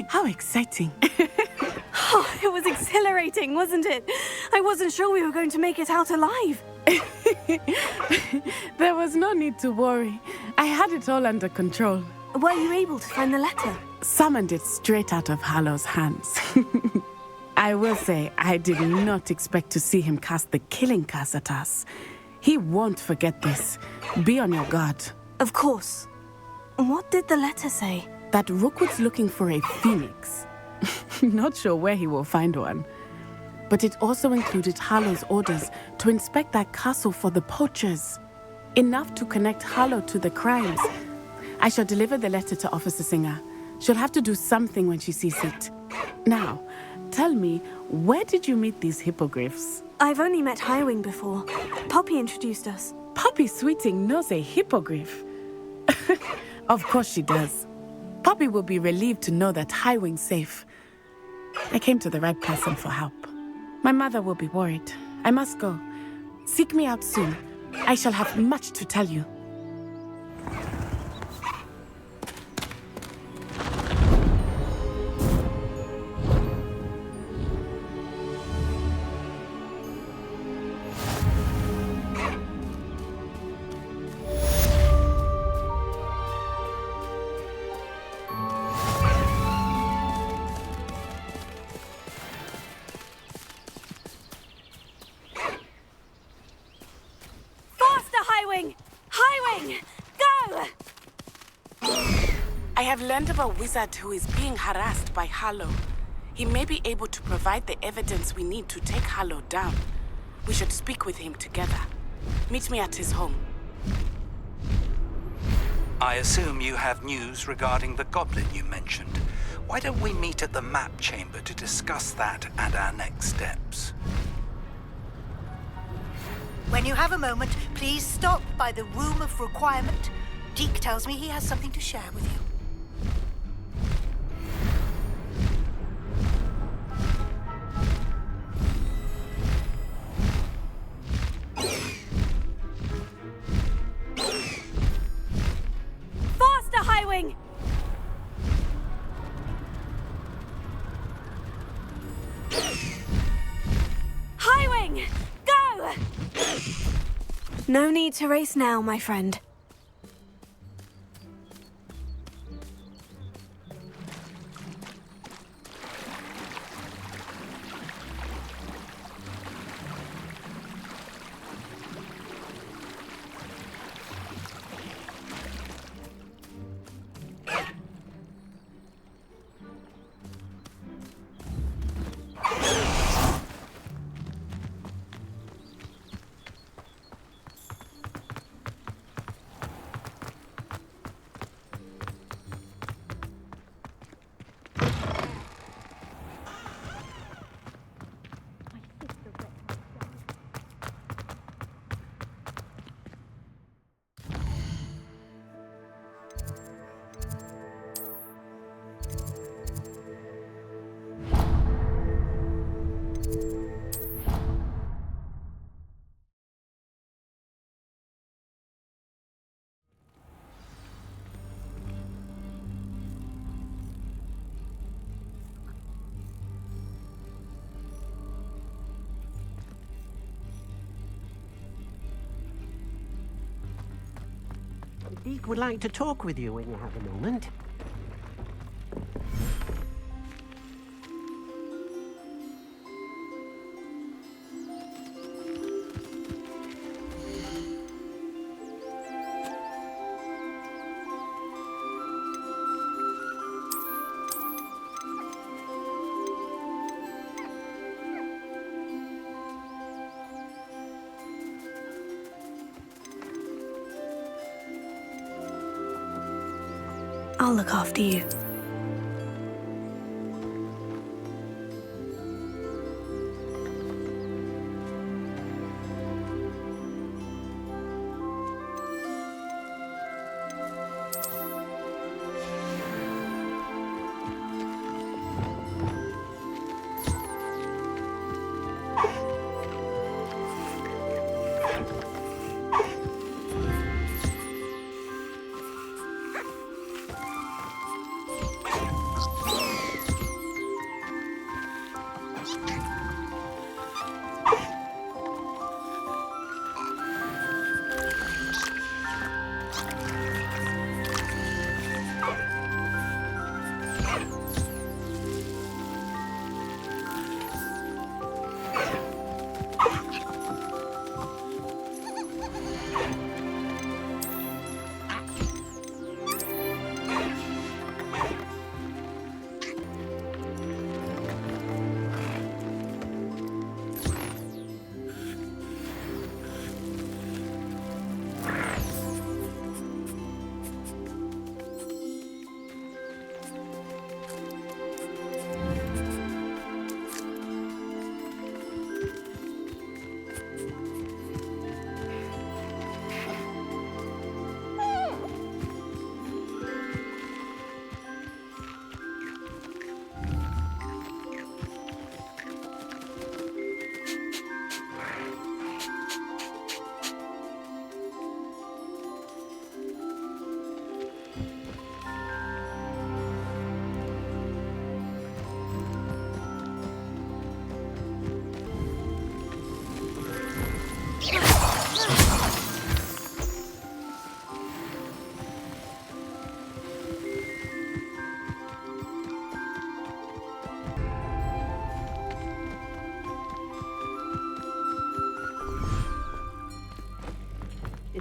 How exciting. Oh, it was exhilarating, wasn't it? I wasn't sure we were going to make it out alive. There was no need to worry. I had it all under control. Were you able to find the letter? Summoned it straight out of Hallow's hands. I will say, I did not expect to see him cast the killing curse at us. He won't forget this. Be on your guard. Of course. What did the letter say? That Rookwood's looking for a phoenix. Not sure where he will find one. But it also included Hallow's orders to inspect that castle for the poachers. Enough to connect Hallow to the crimes. I shall deliver the letter to Officer Singer. She'll have to do something when she sees it. Now, tell me, where did you meet these hippogriffs? I've only met Highwing before. Poppy introduced us. Poppy Sweeting knows a hippogriff. Of course she does. Poppy will be relieved to know that Highwing's safe. I came to the right person for help. My mother will be worried. I must go. Seek me out soon. I shall have much to tell you. I have learned of a wizard who is being harassed by Hallow. He may be able to provide the evidence we need to take Hallow down. We should speak with him together. Meet me at his home. I assume you have news regarding the goblin you mentioned. Why don't we meet at the map chamber to discuss that and our next steps? When you have a moment, please stop by the Room of Requirement. Deke tells me he has something to share with you. Faster, Highwing! Highwing! Go! No need to race now, my friend. Deke would like to talk with you when you have a moment. I'll look after you.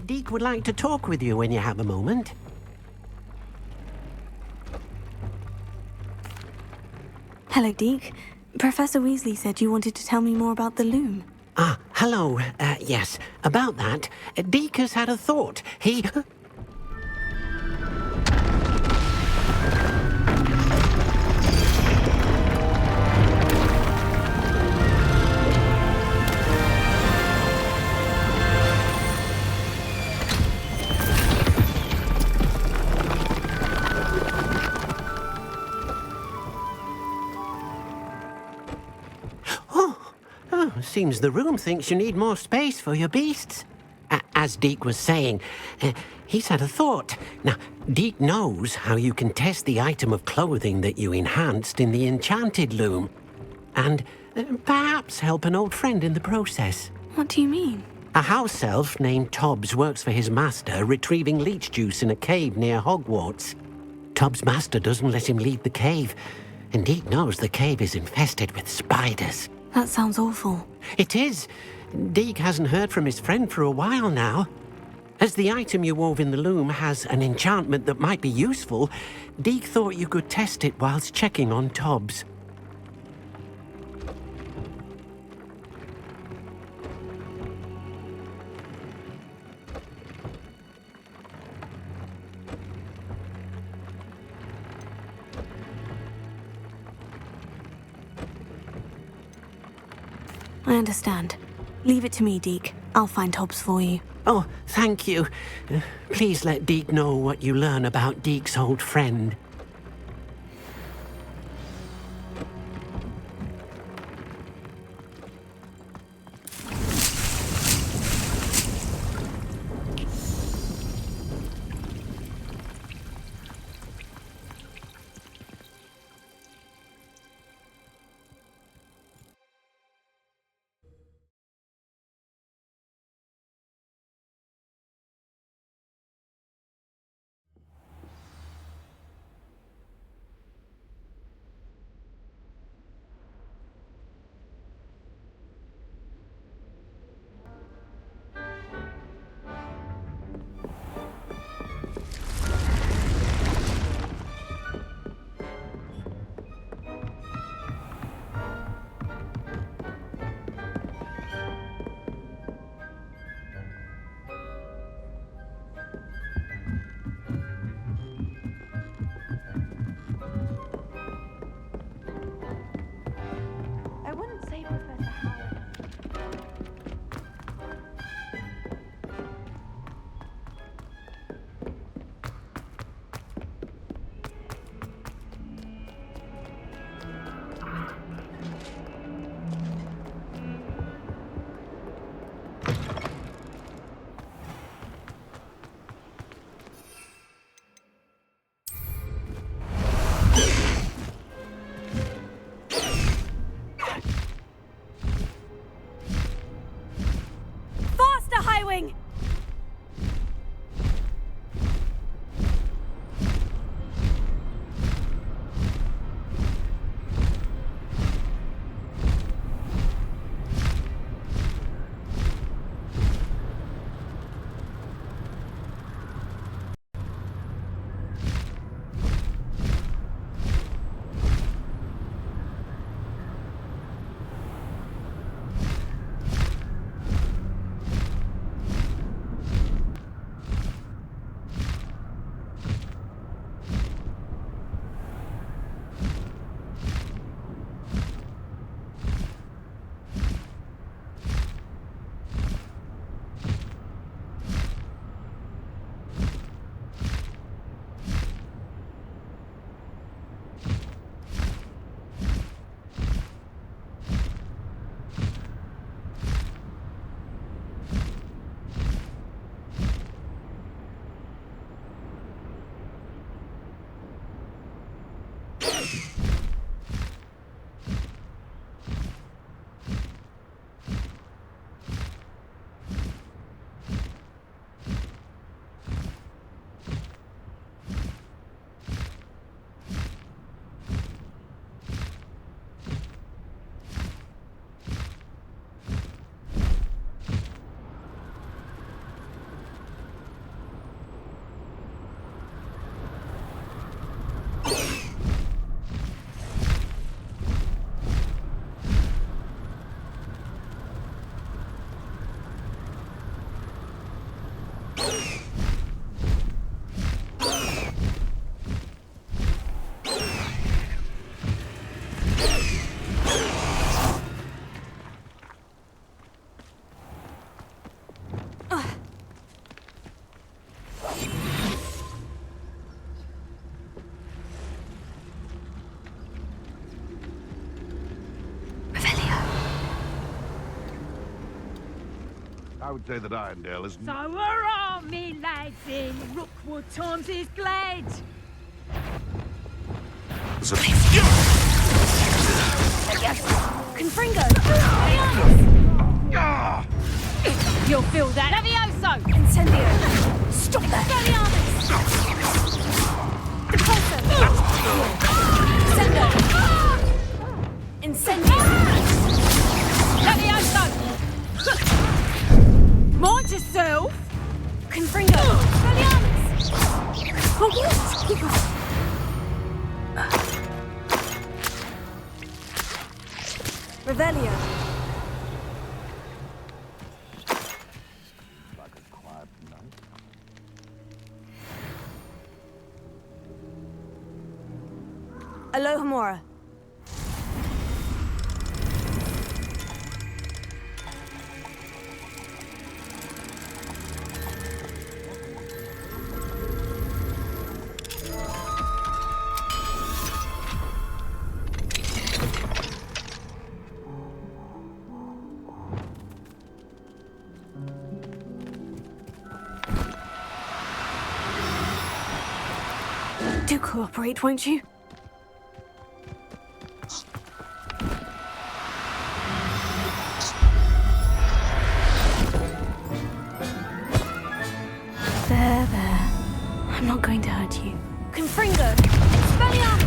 Deke would like to talk with you when you have a moment. Hello, Deke. Professor Weasley said you wanted to tell me more about the loom. Ah, hello. Yes, about that. Deke has had a thought. He... Seems the room thinks you need more space for your beasts. As Deke was saying, he's had a thought. Now, Deke knows how you can test the item of clothing that you enhanced in the enchanted loom. And perhaps help an old friend in the process. What do you mean? A house elf named Tobbs works for his master, retrieving leech juice in a cave near Hogwarts. Tobbs' master doesn't let him leave the cave, and Deke knows the cave is infested with spiders. That sounds awful. It is. Deke hasn't heard from his friend for a while now. As the item you wove in the loom has an enchantment that might be useful, Deke thought you could test it whilst checking on Tobbs. I understand. Leave it to me, Deke. I'll find Tobbs for you. Oh, thank you. Please let Deke know what you learn about Deke's old friend. I would say that Irondale is... So hurrah, me lads in Rookwood times is glad. Confringo! You'll feel that. Levioso! Incendio! Stop that! Repulso! Sendo! Incendio! Levioso! Mind yourself! Confringo! Hogwarts! Revelio! Alohomora. Do cooperate, won't you? There. I'm not going to hurt you. Confringo! Expelliarmus!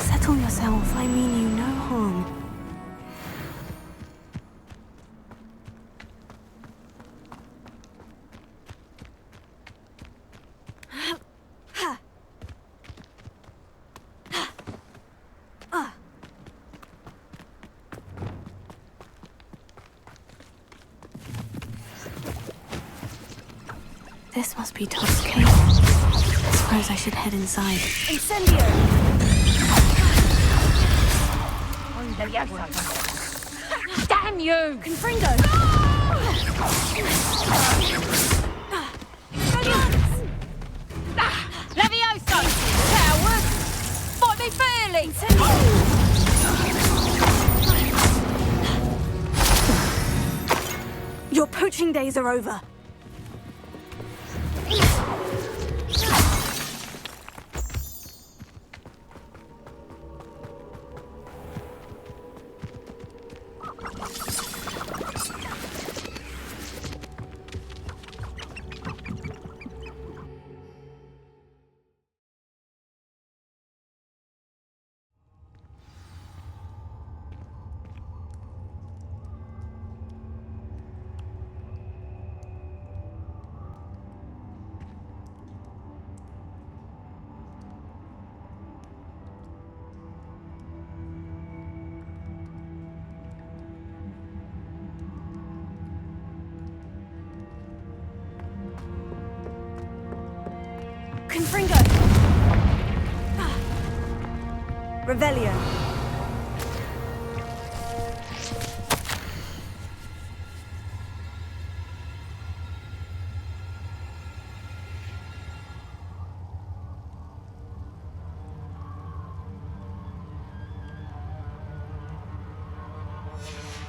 Settle yourself, I mean you no harm. This must be Todd's cave. I suppose I should head inside. Incendio! Damn you! Confringo! Levioso! Coward! Fight me fairly! Your poaching days are over. Confringo! Revelio.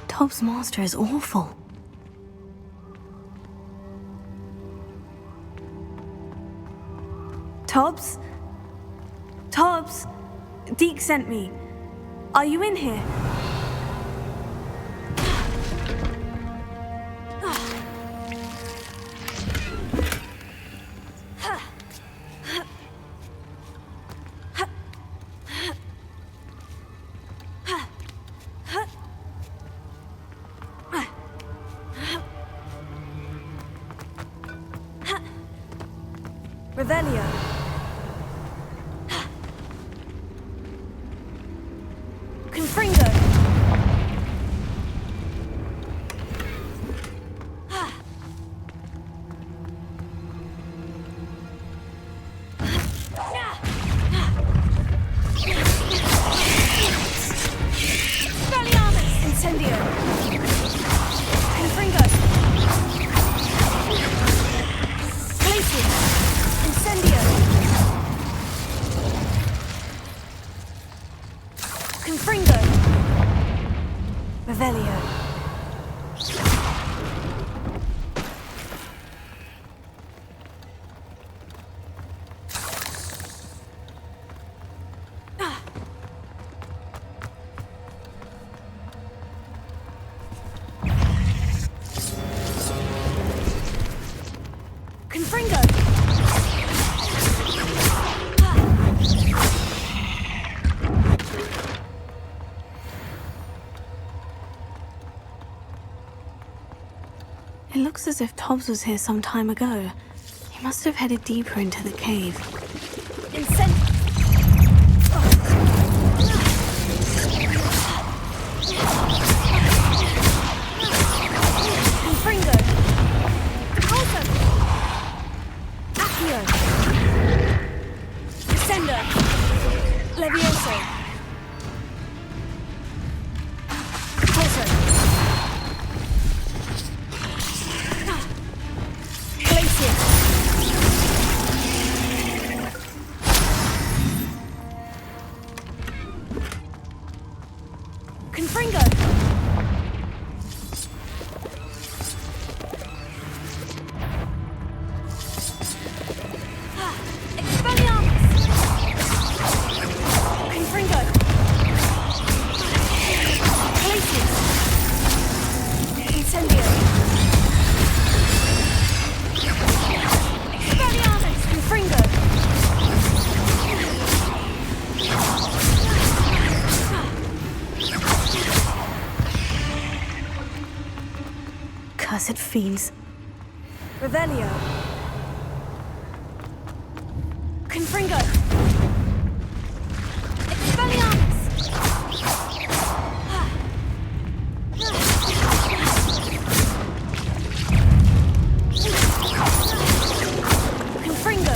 Tobbs' master is awful. Tobbs? Tobbs? Deke sent me. Are you in here? Revelio. Confringo. Spelliarmus. Incendio. Confringo. Glacius. Incendio. Confringo. Revelio. Confringo. It looks as if Tobbs was here some time ago. He must have headed deeper into the cave. Confringo. Repulso. Accio. Descendo. Levioso. Repulso. Glacius. Confringo. Expelliarmus. Confringo. Glacius. Incendio. Expelliarmus. Confringo. Cursed fiends. Revelio. Confringo. Expelliarmus. Confringo.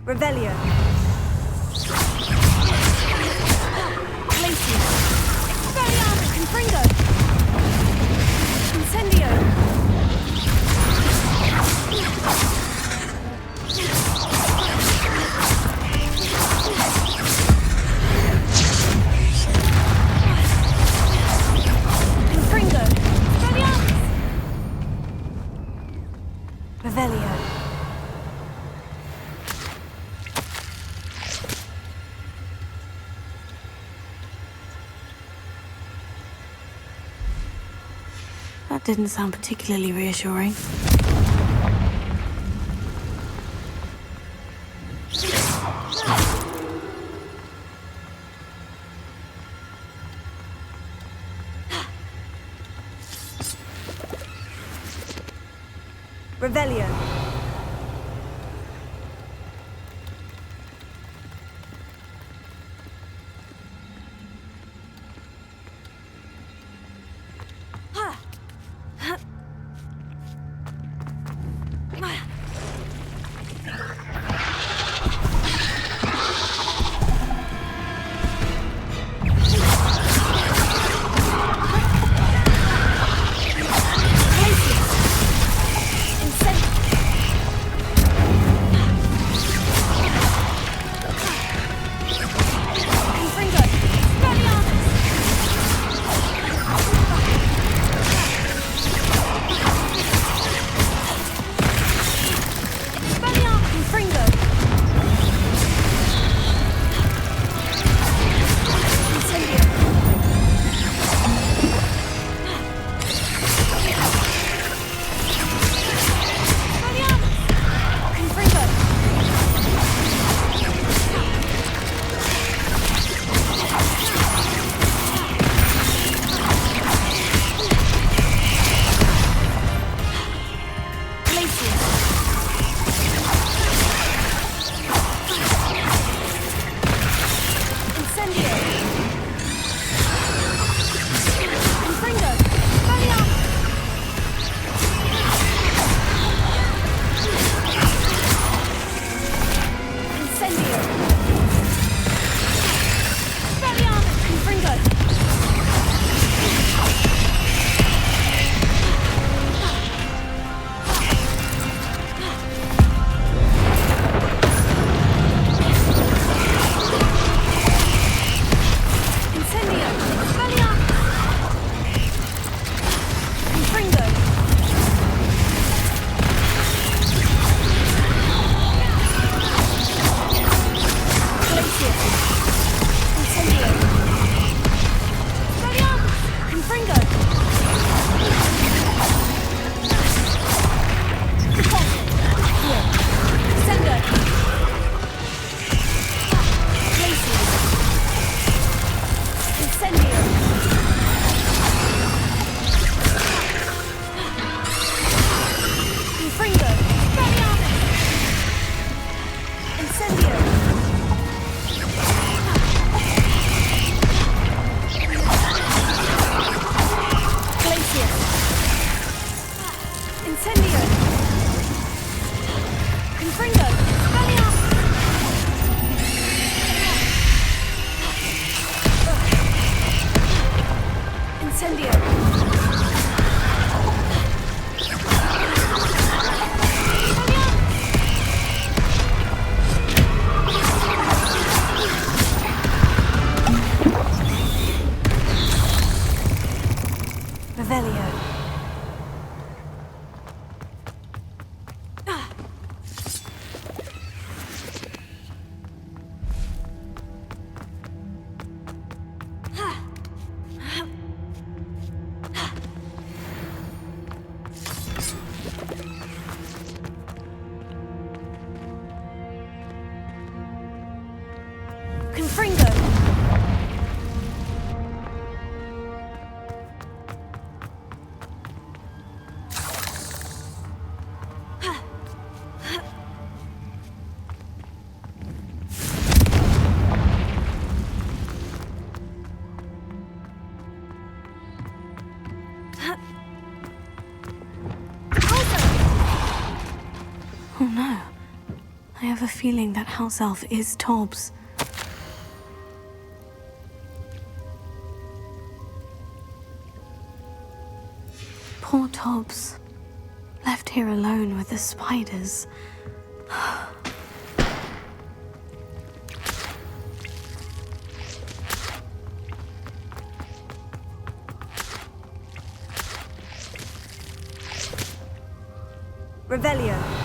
Revelio. Glacius. Expelliarmus. Confringo. Incendio. Confringo. Expelliarmus. Revelio. That didn't sound particularly reassuring. Revelio. Oh no. I have a feeling that house elf is Tobbs. Poor Tobbs. Left here alone with the spiders. Revelio.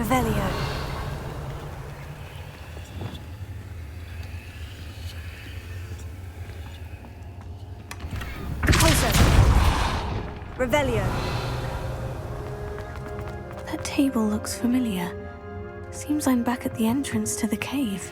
Revelio. Closer. Revelio. That table looks familiar. Seems I'm back at the entrance to the cave.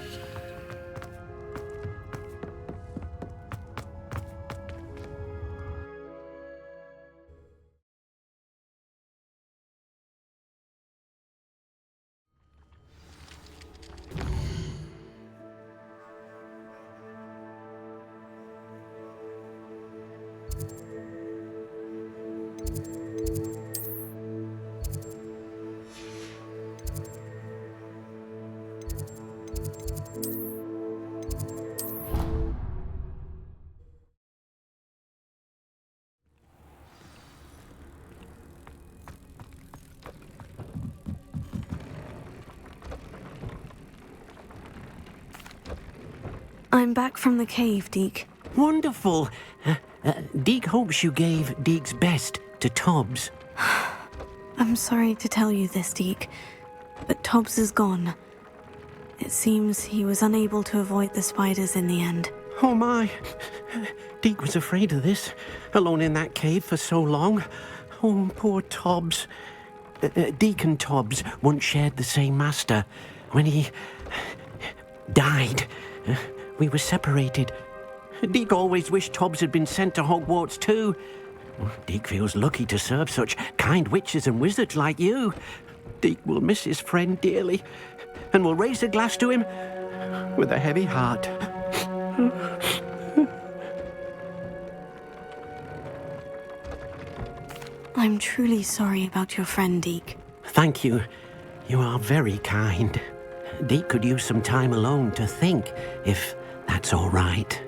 I'm back from the cave, Deke. Wonderful. Deke hopes you gave Deke's best to Tobbs. I'm sorry to tell you this, Deke, but Tobbs is gone. It seems he was unable to avoid the spiders in the end. Oh my. Deke was afraid of this, alone in that cave for so long. Oh, poor Tobbs. Deke and Tobbs once shared the same master. When he died, we were separated. Deke always wished Tobbs had been sent to Hogwarts too. Deke feels lucky to serve such kind witches and wizards like you. Deke will miss his friend dearly, and will raise a glass to him with a heavy heart. I'm truly sorry about your friend, Deke. Thank you. You are very kind. Deke could use some time alone to think, if that's all right.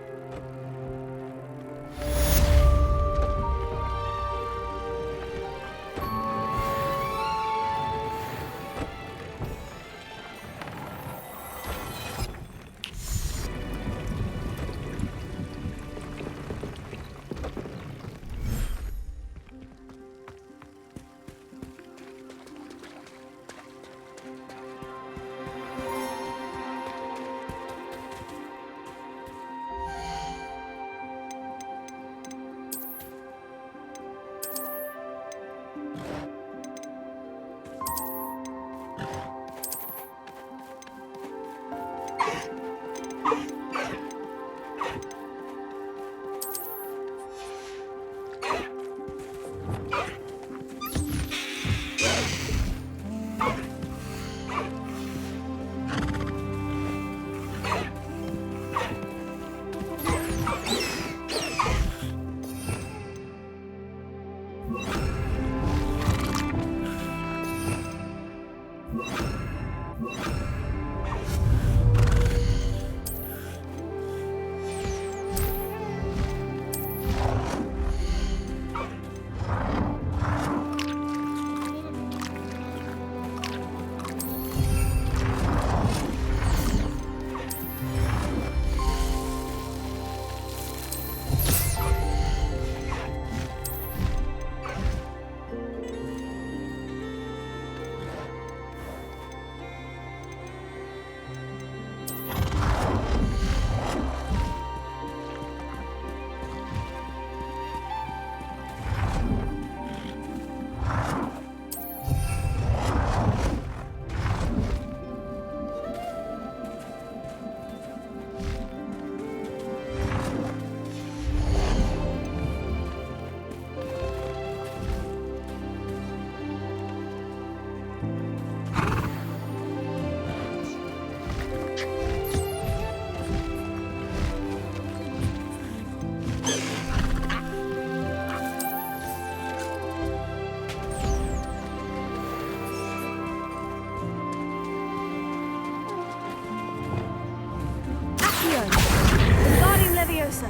Wingardium Leviosa.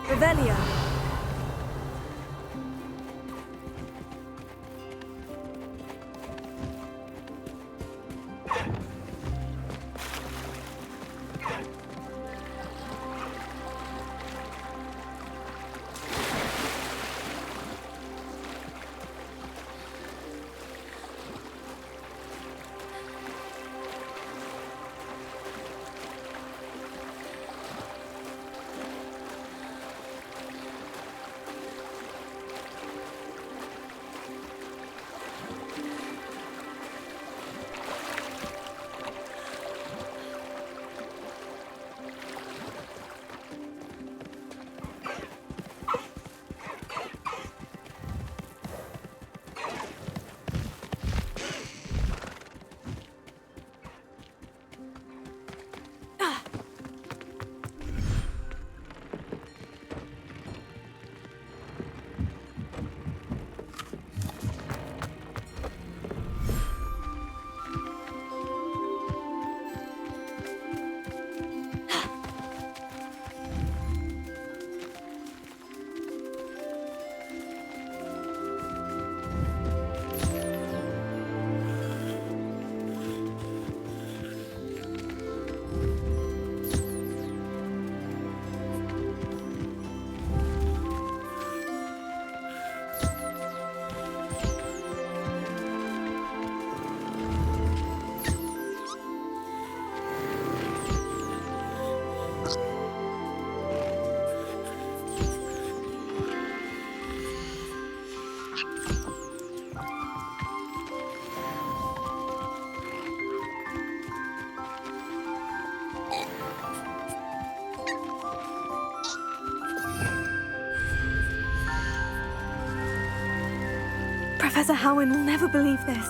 Revelio. Professor Howin will never believe this.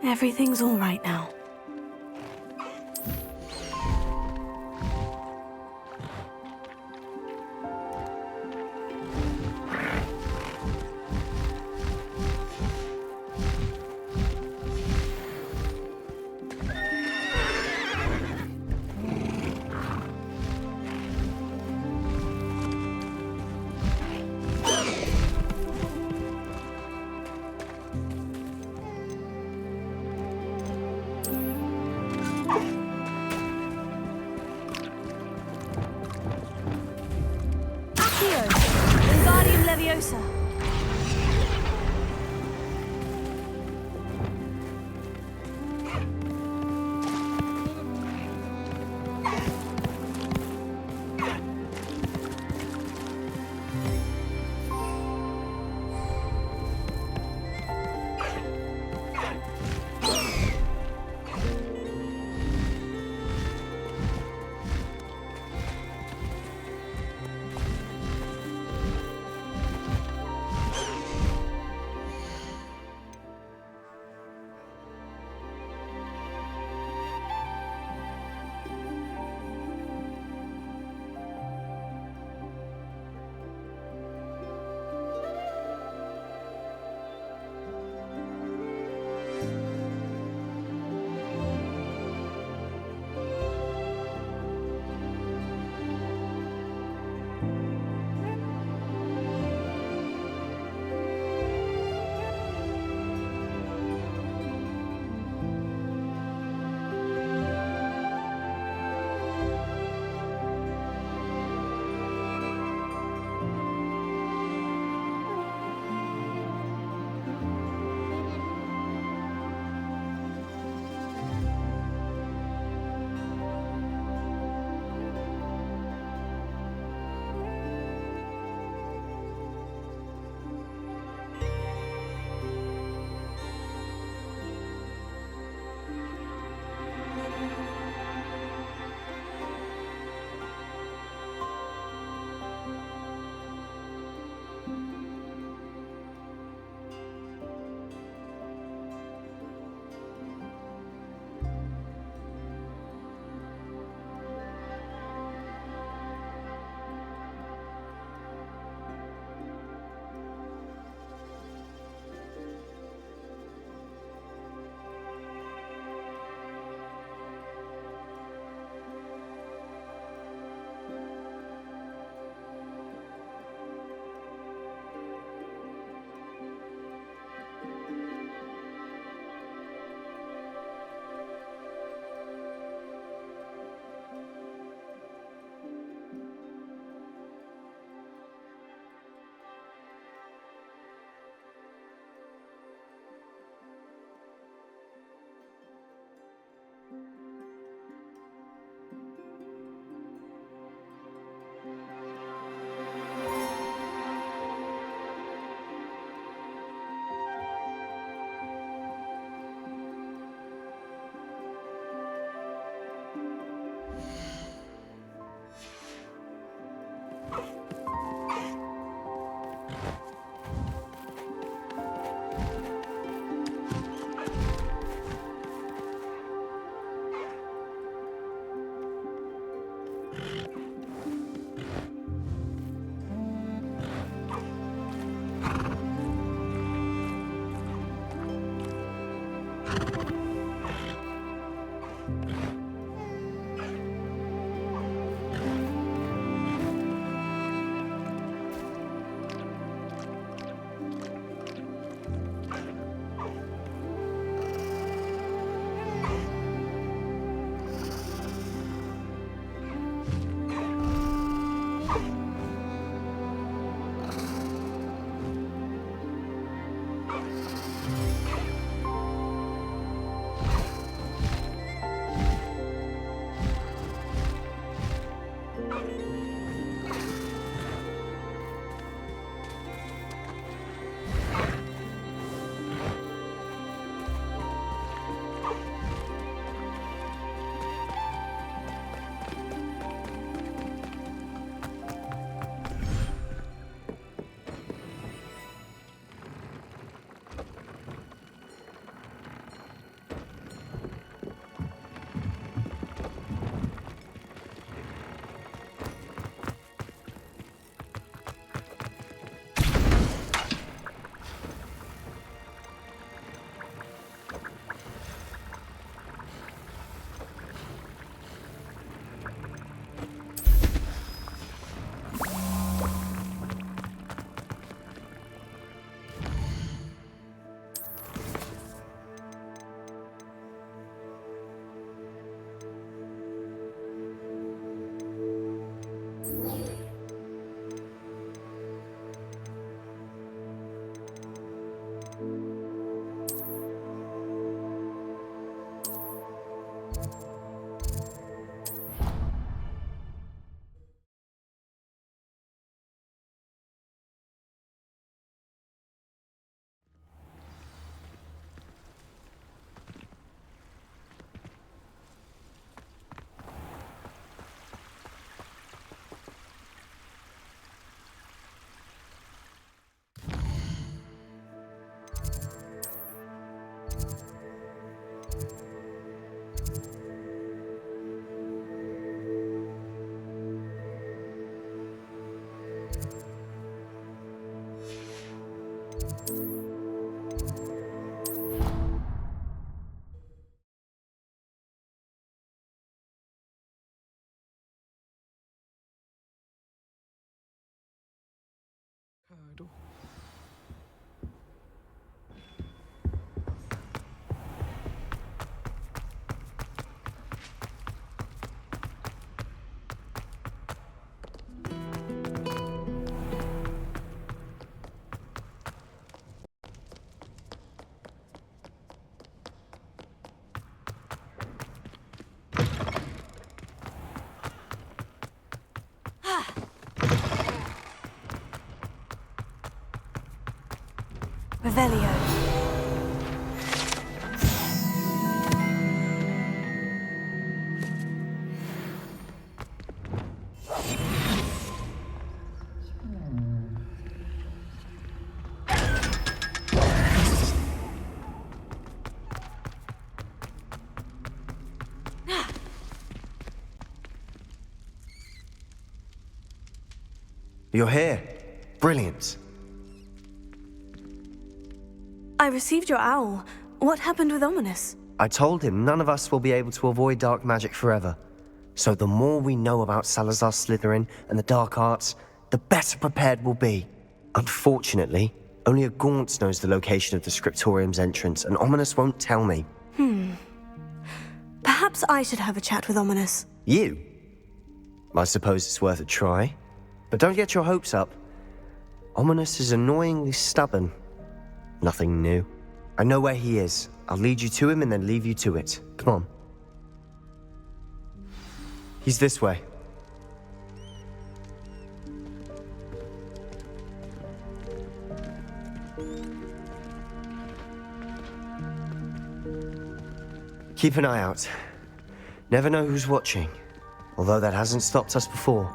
Everything's all right now. Leviosa. Hurdle. Revelio. You're here. Brilliant. I received your owl. What happened with Ominous? I told him none of us will be able to avoid dark magic forever. So the more we know about Salazar Slytherin and the dark arts, the better prepared we'll be. Unfortunately, only a Gaunt knows the location of the Scriptorium's entrance, and Ominous won't tell me. Perhaps I should have a chat with Ominous. You? I suppose it's worth a try. But don't get your hopes up. Ominous is annoyingly stubborn. Nothing new. I know where he is. I'll lead you to him and then leave you to it. Come on. He's this way. Keep an eye out. Never know who's watching. Although that hasn't stopped us before.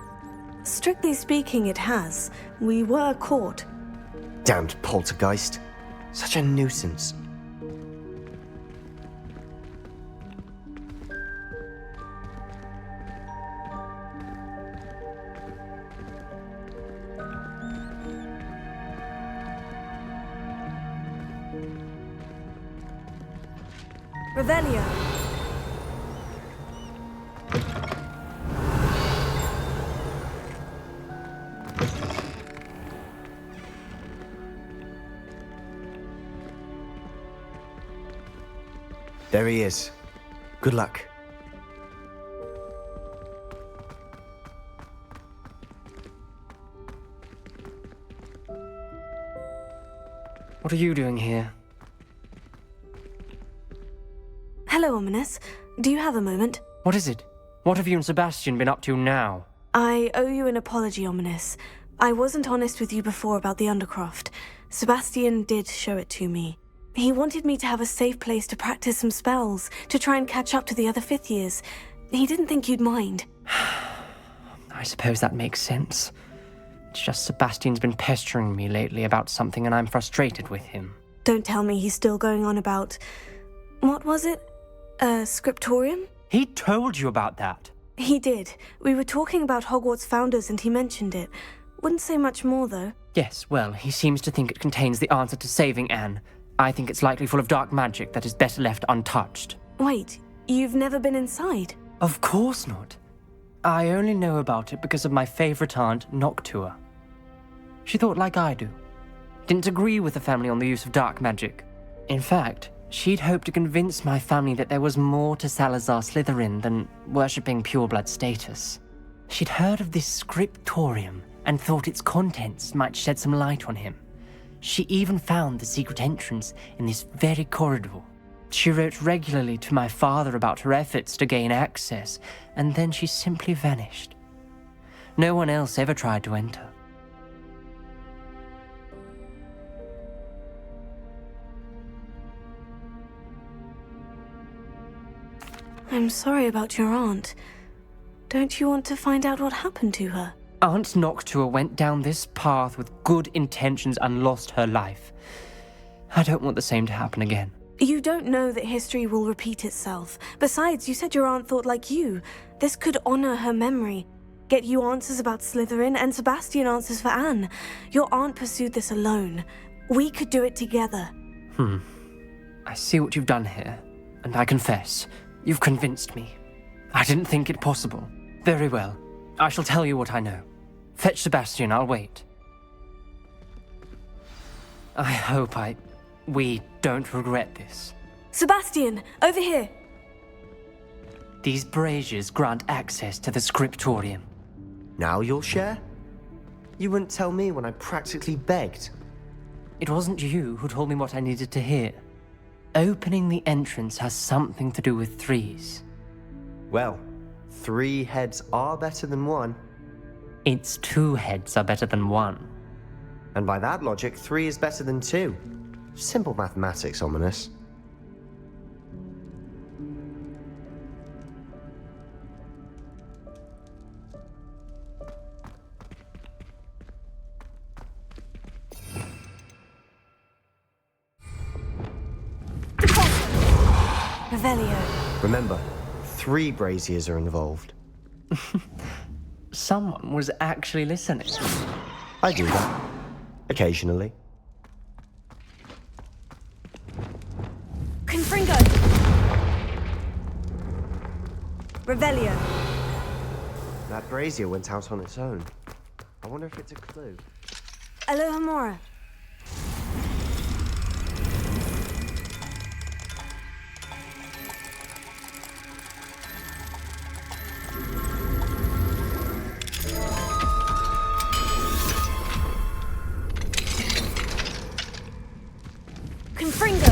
Strictly speaking, it has. We were caught. Damned poltergeist. Such a nuisance. Revelio. There he is. Good luck. What are you doing here? Hello, Ominous. Do you have a moment? What is it? What have you and Sebastian been up to now? I owe you an apology, Ominous. I wasn't honest with you before about the Undercroft. Sebastian did show it to me. He wanted me to have a safe place to practice some spells, to try and catch up to the other fifth years. He didn't think you'd mind. I suppose that makes sense. It's just Sebastian's been pestering me lately about something and I'm frustrated with him. Don't tell me he's still going on about... What was it? Scriptorium? He told you about that? He did. We were talking about Hogwarts founders and he mentioned it. Wouldn't say much more, though. Yes, well, he seems to think it contains the answer to saving Anne. I think it's likely full of dark magic that is better left untouched. Wait, you've never been inside? Of course not. I only know about it because of my favorite aunt, Noctua. She thought like I do. Didn't agree with the family on the use of dark magic. In fact, she'd hoped to convince my family that there was more to Salazar Slytherin than worshipping pureblood status. She'd heard of this scriptorium and thought its contents might shed some light on him. She even found the secret entrance in this very corridor. She wrote regularly to my father about her efforts to gain access, and then she simply vanished. No one else ever tried to enter. I'm sorry about your aunt. Don't you want to find out what happened to her? Aunt Noctua went down this path with good intentions and lost her life. I don't want the same to happen again. You don't know that history will repeat itself. Besides, you said your aunt thought like you. This could honor her memory. Get you answers about Slytherin and Sebastian answers for Anne. Your aunt pursued this alone. We could do it together. I see what you've done here, and I confess, you've convinced me. I didn't think it possible. Very well. I shall tell you what I know. Fetch Sebastian, I'll wait. I hope we don't regret this. Sebastian, over here! These braziers grant access to the scriptorium. Now you'll share? You wouldn't tell me when I practically begged. It wasn't you who told me what I needed to hear. Opening the entrance has something to do with threes. Well, 3 heads are better than 1. Its 2 heads are better than 1. And by that logic, 3 is better than 2. Simple mathematics, Ominous. Revelio. Remember, 3 braziers are involved. Someone was actually listening. I do that. Occasionally. Confringo! Revelio. That brazier went out on its own. I wonder if it's a clue. Alohomora. Confringo.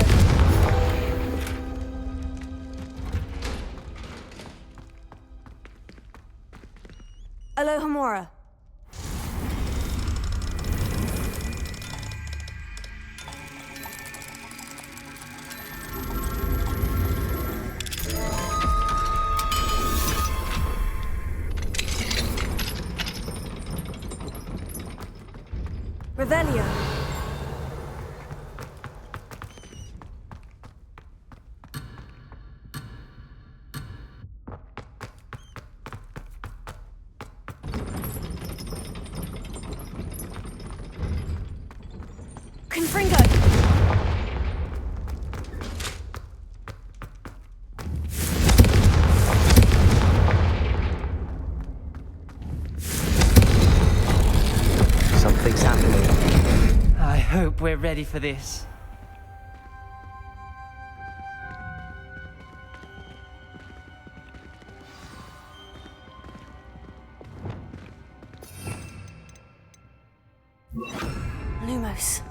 Alohomora. Revelio. Confringo. Something's happening. I hope we're ready for this. Lumos.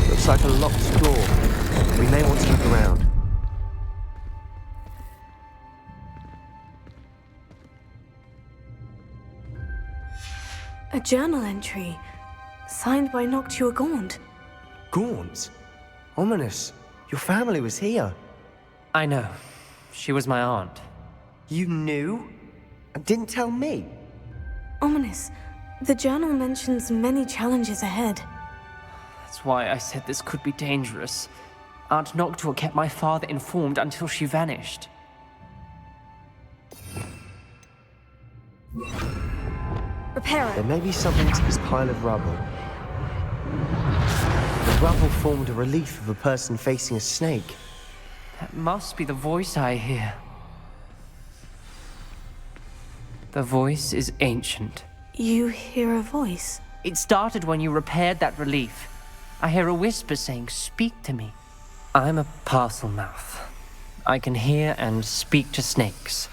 Looks like a locked door. We may want to look around. A journal entry, signed by Noctua Gaunt. Gaunt? Ominous. Your family was here. I know. She was my aunt. You knew? And didn't tell me? Ominous. The journal mentions many challenges ahead. That's why I said this could be dangerous. Aunt Noctua kept my father informed until she vanished. Repair There it. may be something to this pile of rubble. The rubble formed a relief of a person facing a snake. That must be the voice I hear. The voice is ancient. You hear a voice? It started when you repaired that relief. I hear a whisper saying, "Speak to me." I'm a parcel mouth. I can hear and speak to snakes.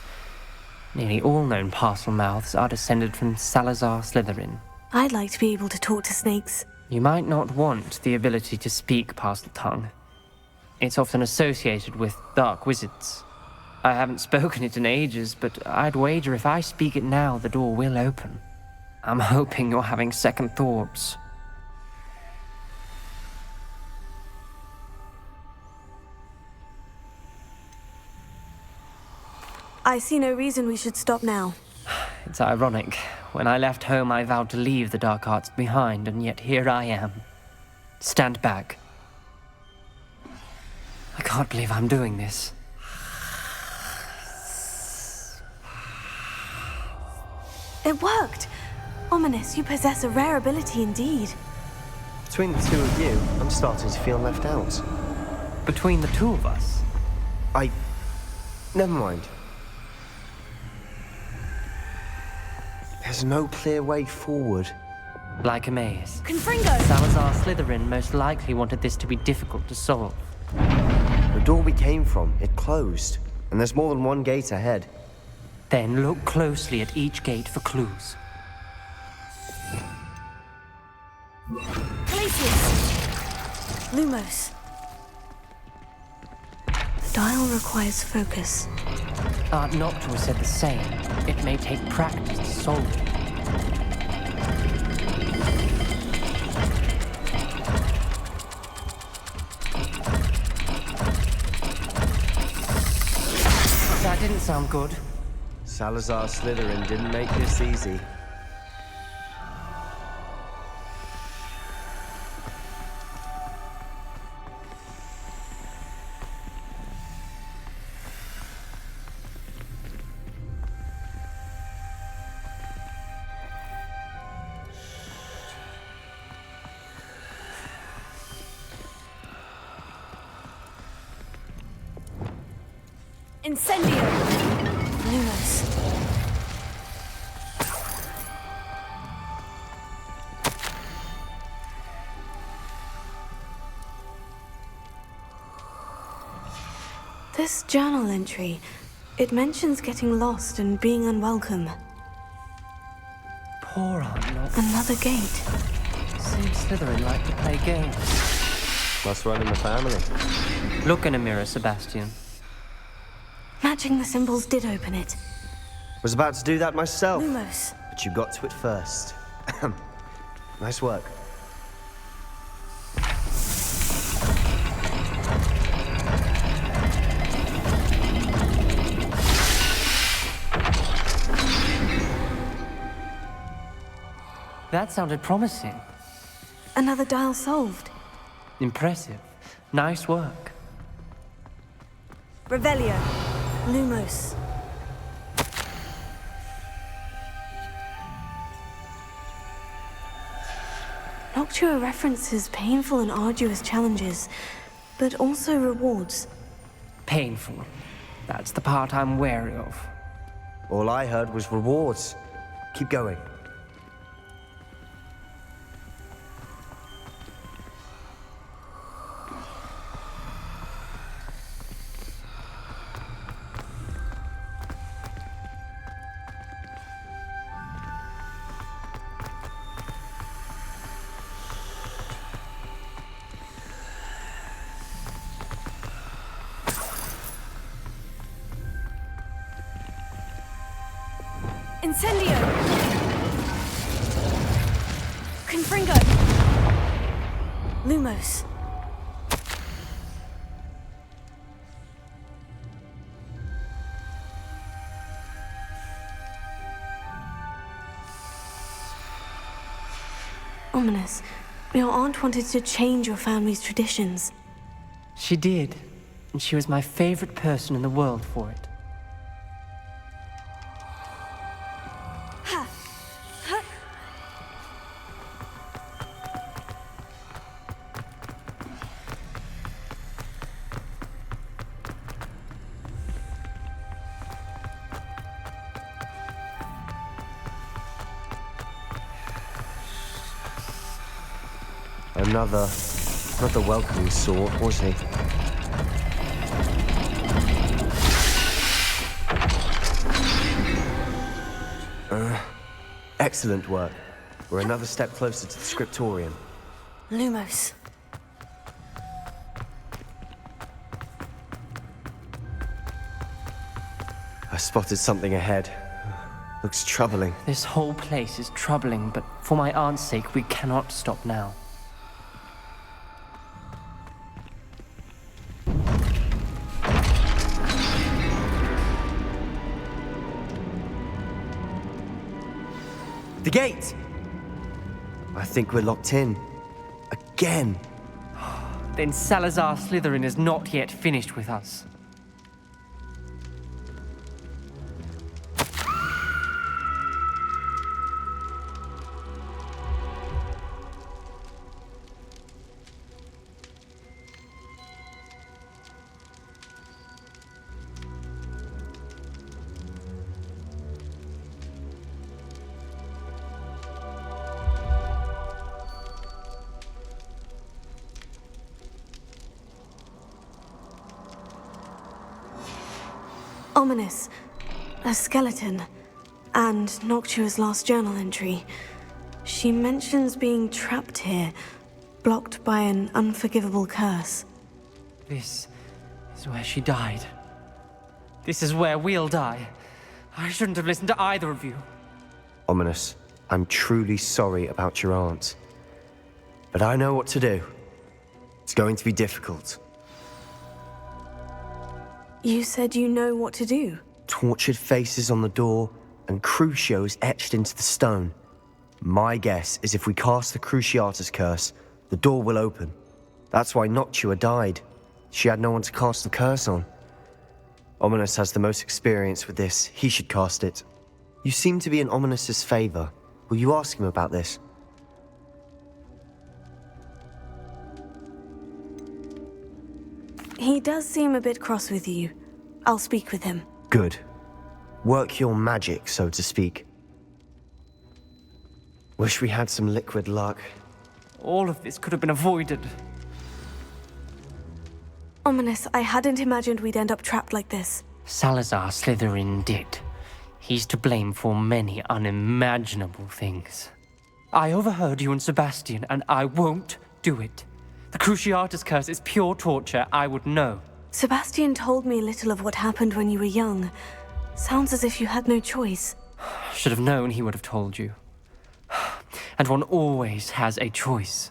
Nearly all known parcel mouths are descended from Salazar Slytherin. I'd like to be able to talk to snakes. You might not want the ability to speak parcel tongue. It's often associated with dark wizards. I haven't spoken it in ages, but I'd wager if I speak it now, the door will open. I'm hoping you're having second thoughts. I see no reason we should stop now. It's ironic. When I left home, I vowed to leave the dark arts behind, and yet here I am. Stand back. I can't believe I'm doing this. It worked! Ominous, you possess a rare ability indeed. Between the two of you, I'm starting to feel left out. Between the two of us? Never mind. There's no clear way forward. Like a maze. Confringo! Salazar Slytherin most likely wanted this to be difficult to solve. The door we came from, it closed. And there's more than one gate ahead. Then look closely at each gate for clues. Glacius! Lumos. The dial requires focus. Aunt Noctua said the same. It may take practice to solve it. That didn't sound good. Salazar Slytherin didn't make this easy. Incendio! Lumos. This journal entry, it mentions getting lost and being unwelcome. Poor Aunt Noctua. Another gate. Seems Slytherin like to play games. Must run in the family. Look in a mirror, Sebastian. Matching the symbols did open it. Was about to do that myself. Lumos. But you got to it first. Nice work. That sounded promising. Another dial solved. Impressive. Nice work. Revelio. Lumos. Noctua references painful and arduous challenges, but also rewards. Painful. That's the part I'm wary of. All I heard was rewards. Keep going. Incendio! Confringo! Lumos. Ominous. Your aunt wanted to change your family's traditions. She did, and she was my favorite person in the world for it. Not the welcoming sort, was he? Excellent work. We're another step closer to the scriptorium. Lumos. I spotted something ahead. Looks troubling. This whole place is troubling, but for my aunt's sake, we cannot stop now. The gate! I think we're locked in. Again. Then Salazar Slytherin is not yet finished with us. Ominous. A skeleton. And Noctua's last journal entry. She mentions being trapped here, blocked by an unforgivable curse. This is where she died. This is where we'll die. I shouldn't have listened to either of you. Ominous, I'm truly sorry about your aunt. But I know what to do. It's going to be difficult. You said you know what to do. Tortured faces on the door, and Crucios etched into the stone. My guess is if we cast the Cruciatus curse, the door will open. That's why Noctua died. She had no one to cast the curse on. Ominous has the most experience with this. He should cast it. You seem to be in Ominous's favor. Will you ask him about this? He does seem a bit cross with you. I'll speak with him. Good. Work your magic, so to speak. Wish we had some liquid luck. All of this could have been avoided. Ominous, I hadn't imagined we'd end up trapped like this. Salazar Slytherin did. He's to blame for many unimaginable things. I overheard you and Sebastian, and I won't do it. The Cruciatus curse is pure torture, I would know. Sebastian told me little of what happened when you were young. Sounds as if you had no choice. Should have known he would have told you. And one always has a choice.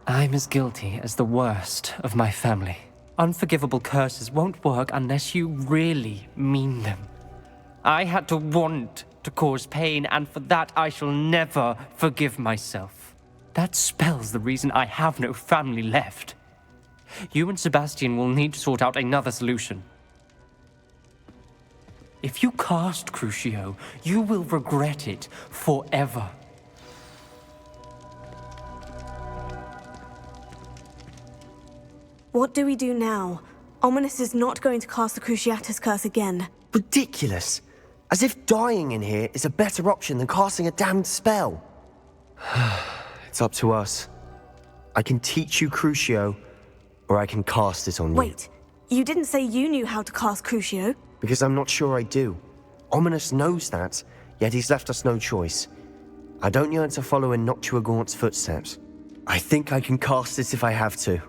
I'm as guilty as the worst of my family. Unforgivable curses won't work unless you really mean them. I had to want to cause pain, and for that I shall never forgive myself. That spells the reason I have no family left. You and Sebastian will need to sort out another solution. If you cast Crucio, you will regret it forever. What do we do now? Ominous is not going to cast the Cruciatus curse again. Ridiculous! As if dying in here is a better option than casting a damned spell. It's up to us. I can teach you Crucio, or I can cast it on you. Wait, you didn't say you knew how to cast Crucio? Because I'm not sure I do. Ominous knows that, yet he's left us no choice. I don't yearn to follow in Noctua Gaunt's footsteps. I think I can cast it if I have to.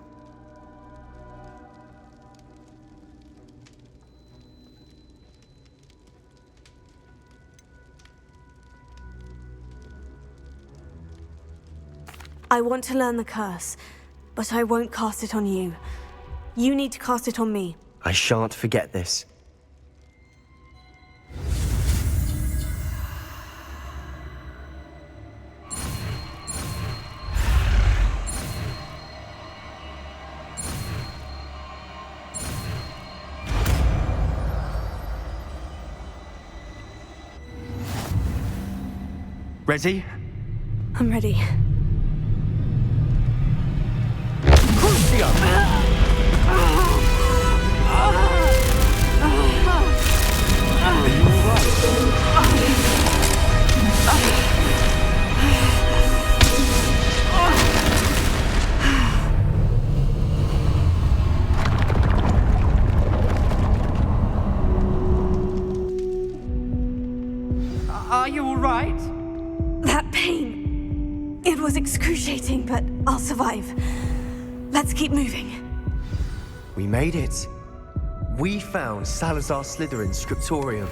I want to learn the curse, but I won't cast it on you. You need to cast it on me. I shan't forget this. Ready? I'm ready. Are you all right? excruciating, but I'll survive. Let's keep moving. We made it. We found Salazar Slytherin's scriptorium.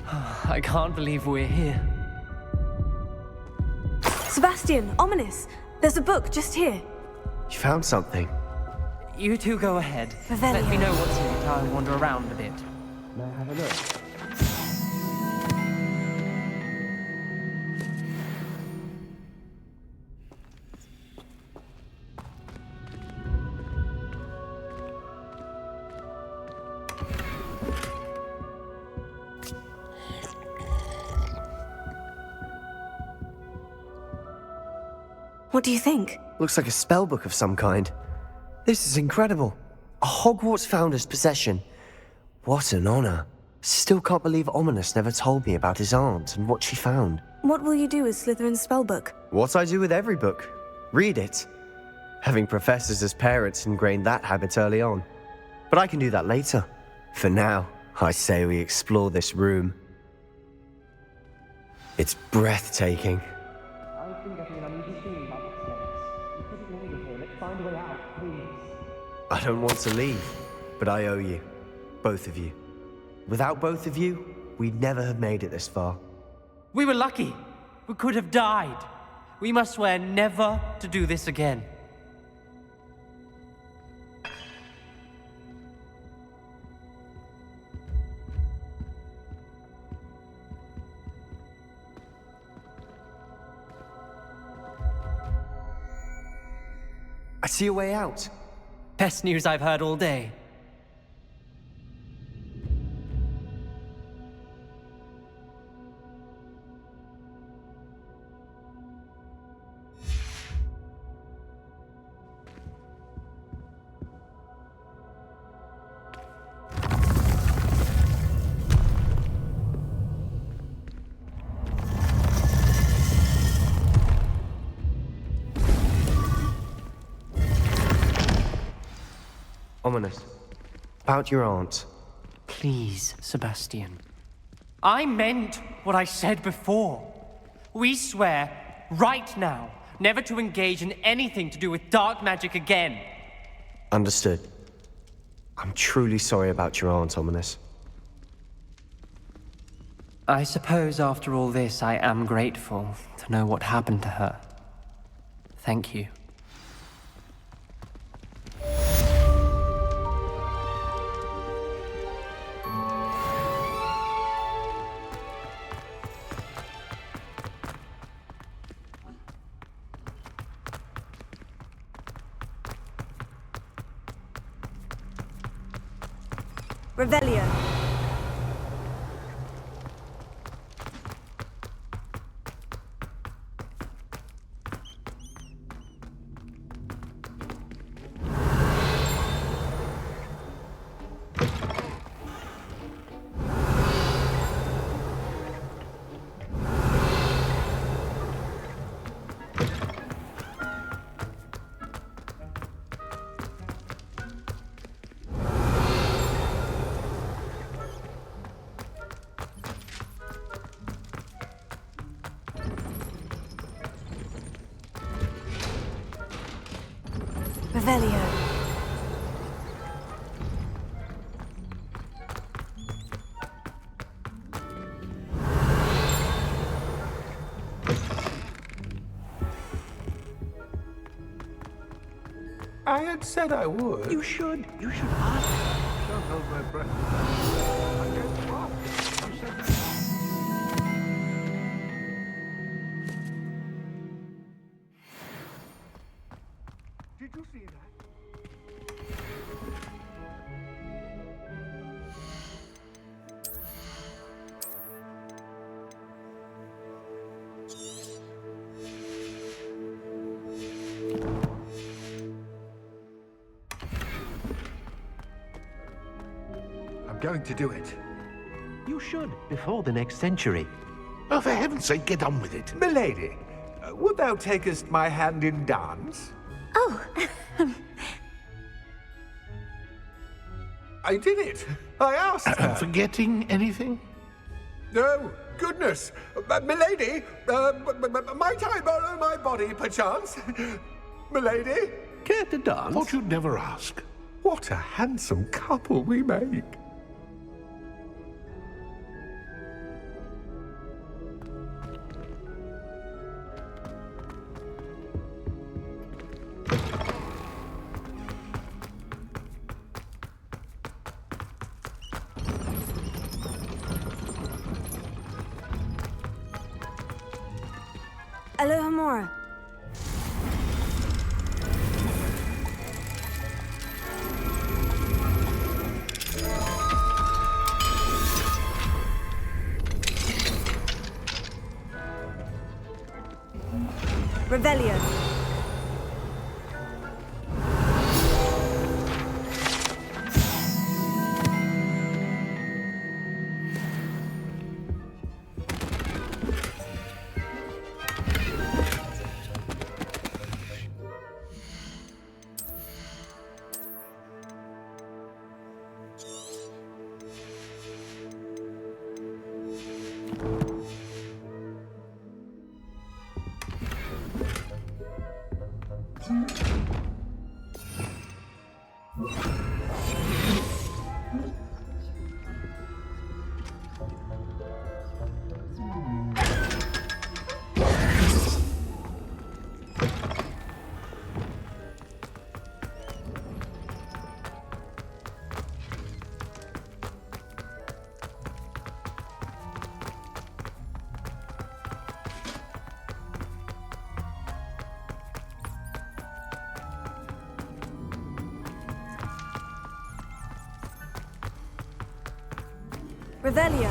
I can't believe we're here. Sebastian, ominous. There's a book just here. You found something. You two go ahead. Let me know what's in it. I'll wander around a bit. May I have a look? What do you think? Looks like a spellbook of some kind. This is incredible. A Hogwarts founder's possession. What an honor. Still can't believe Ominous never told me about his aunt and what she found. What will you do with Slytherin's spellbook? What I do with every book. Read it. Having professors as parents ingrained that habit early on. But I can do that later. For now, I say we explore this room. It's breathtaking. I've been getting an uneasy feeling about this place. You couldn't leave here. Let's find a way out, please. I don't want to leave, but I owe you. Both of you. Without both of you, we'd never have made it this far. We were lucky. We could have died. We must swear never to do this again. I see a way out. Best news I've heard all day. Ominous. About your aunt. Please, Sebastian. I meant what I said before. We swear, right now, never to engage in anything to do with dark magic again. Understood. I'm truly sorry about your aunt, Ominous. I suppose after all this, I am grateful to know what happened to her. Thank you. Revelio. Revelio. I had said I would. You should ask. Don't hold my breath. I don't want. I'm so bad. Did you see that? I'm going to do it. You should, before the next century. Oh, for heaven's sake, get on with it. Milady, would thou takest my hand in dance? Oh, I did it. I asked her. Forgetting anything? No, Goodness! Milady, might I borrow my body, perchance? Milady? Care to dance? Thought you'd never ask. What a handsome couple we make. Aloha Mora. Revelio. Revelio.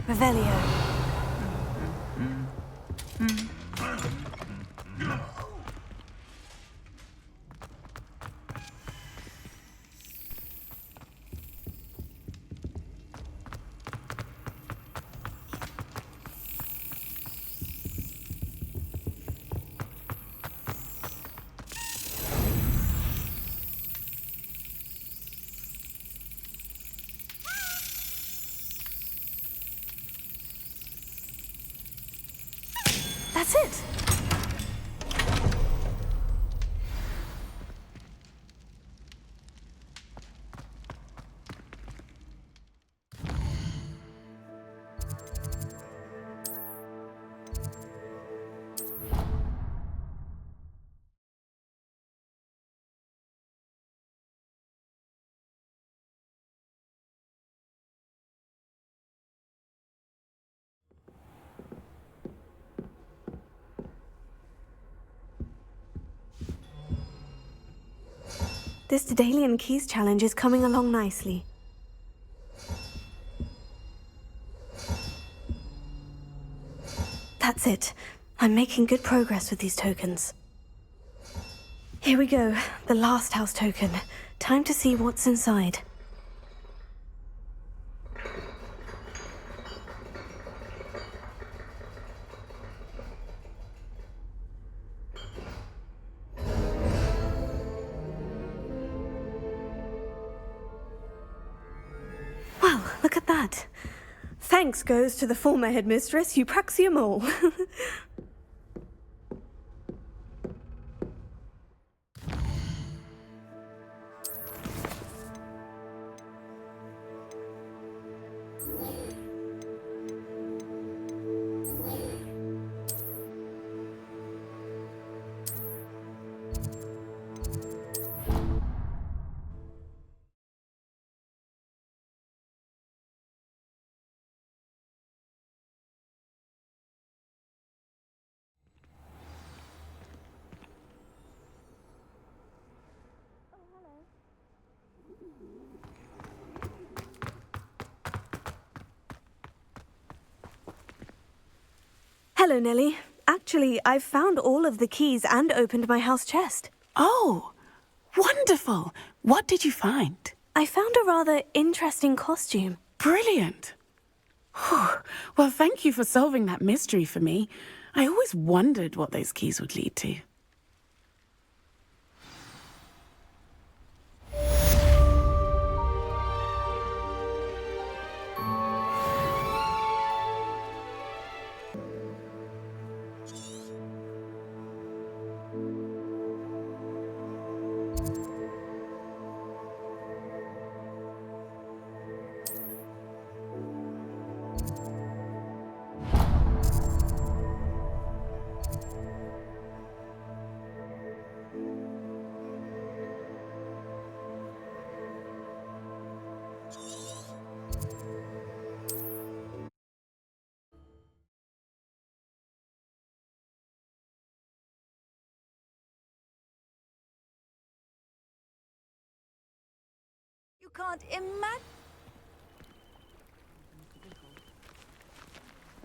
Revelio. That's it. This Daedalian Keys challenge is coming along nicely. That's it. I'm making good progress with these tokens. Here we go, the last house token. Time to see what's inside. Well, look at that. Thanks goes to the former headmistress, Eupraxia Mole. Hello, Nellie. Actually, I've found all of the keys and opened my house chest. Oh, wonderful. What did you find? I found a rather interesting costume. Brilliant. Whew. Well, thank you for solving that mystery for me. I always wondered what those keys would lead to. You can't imagine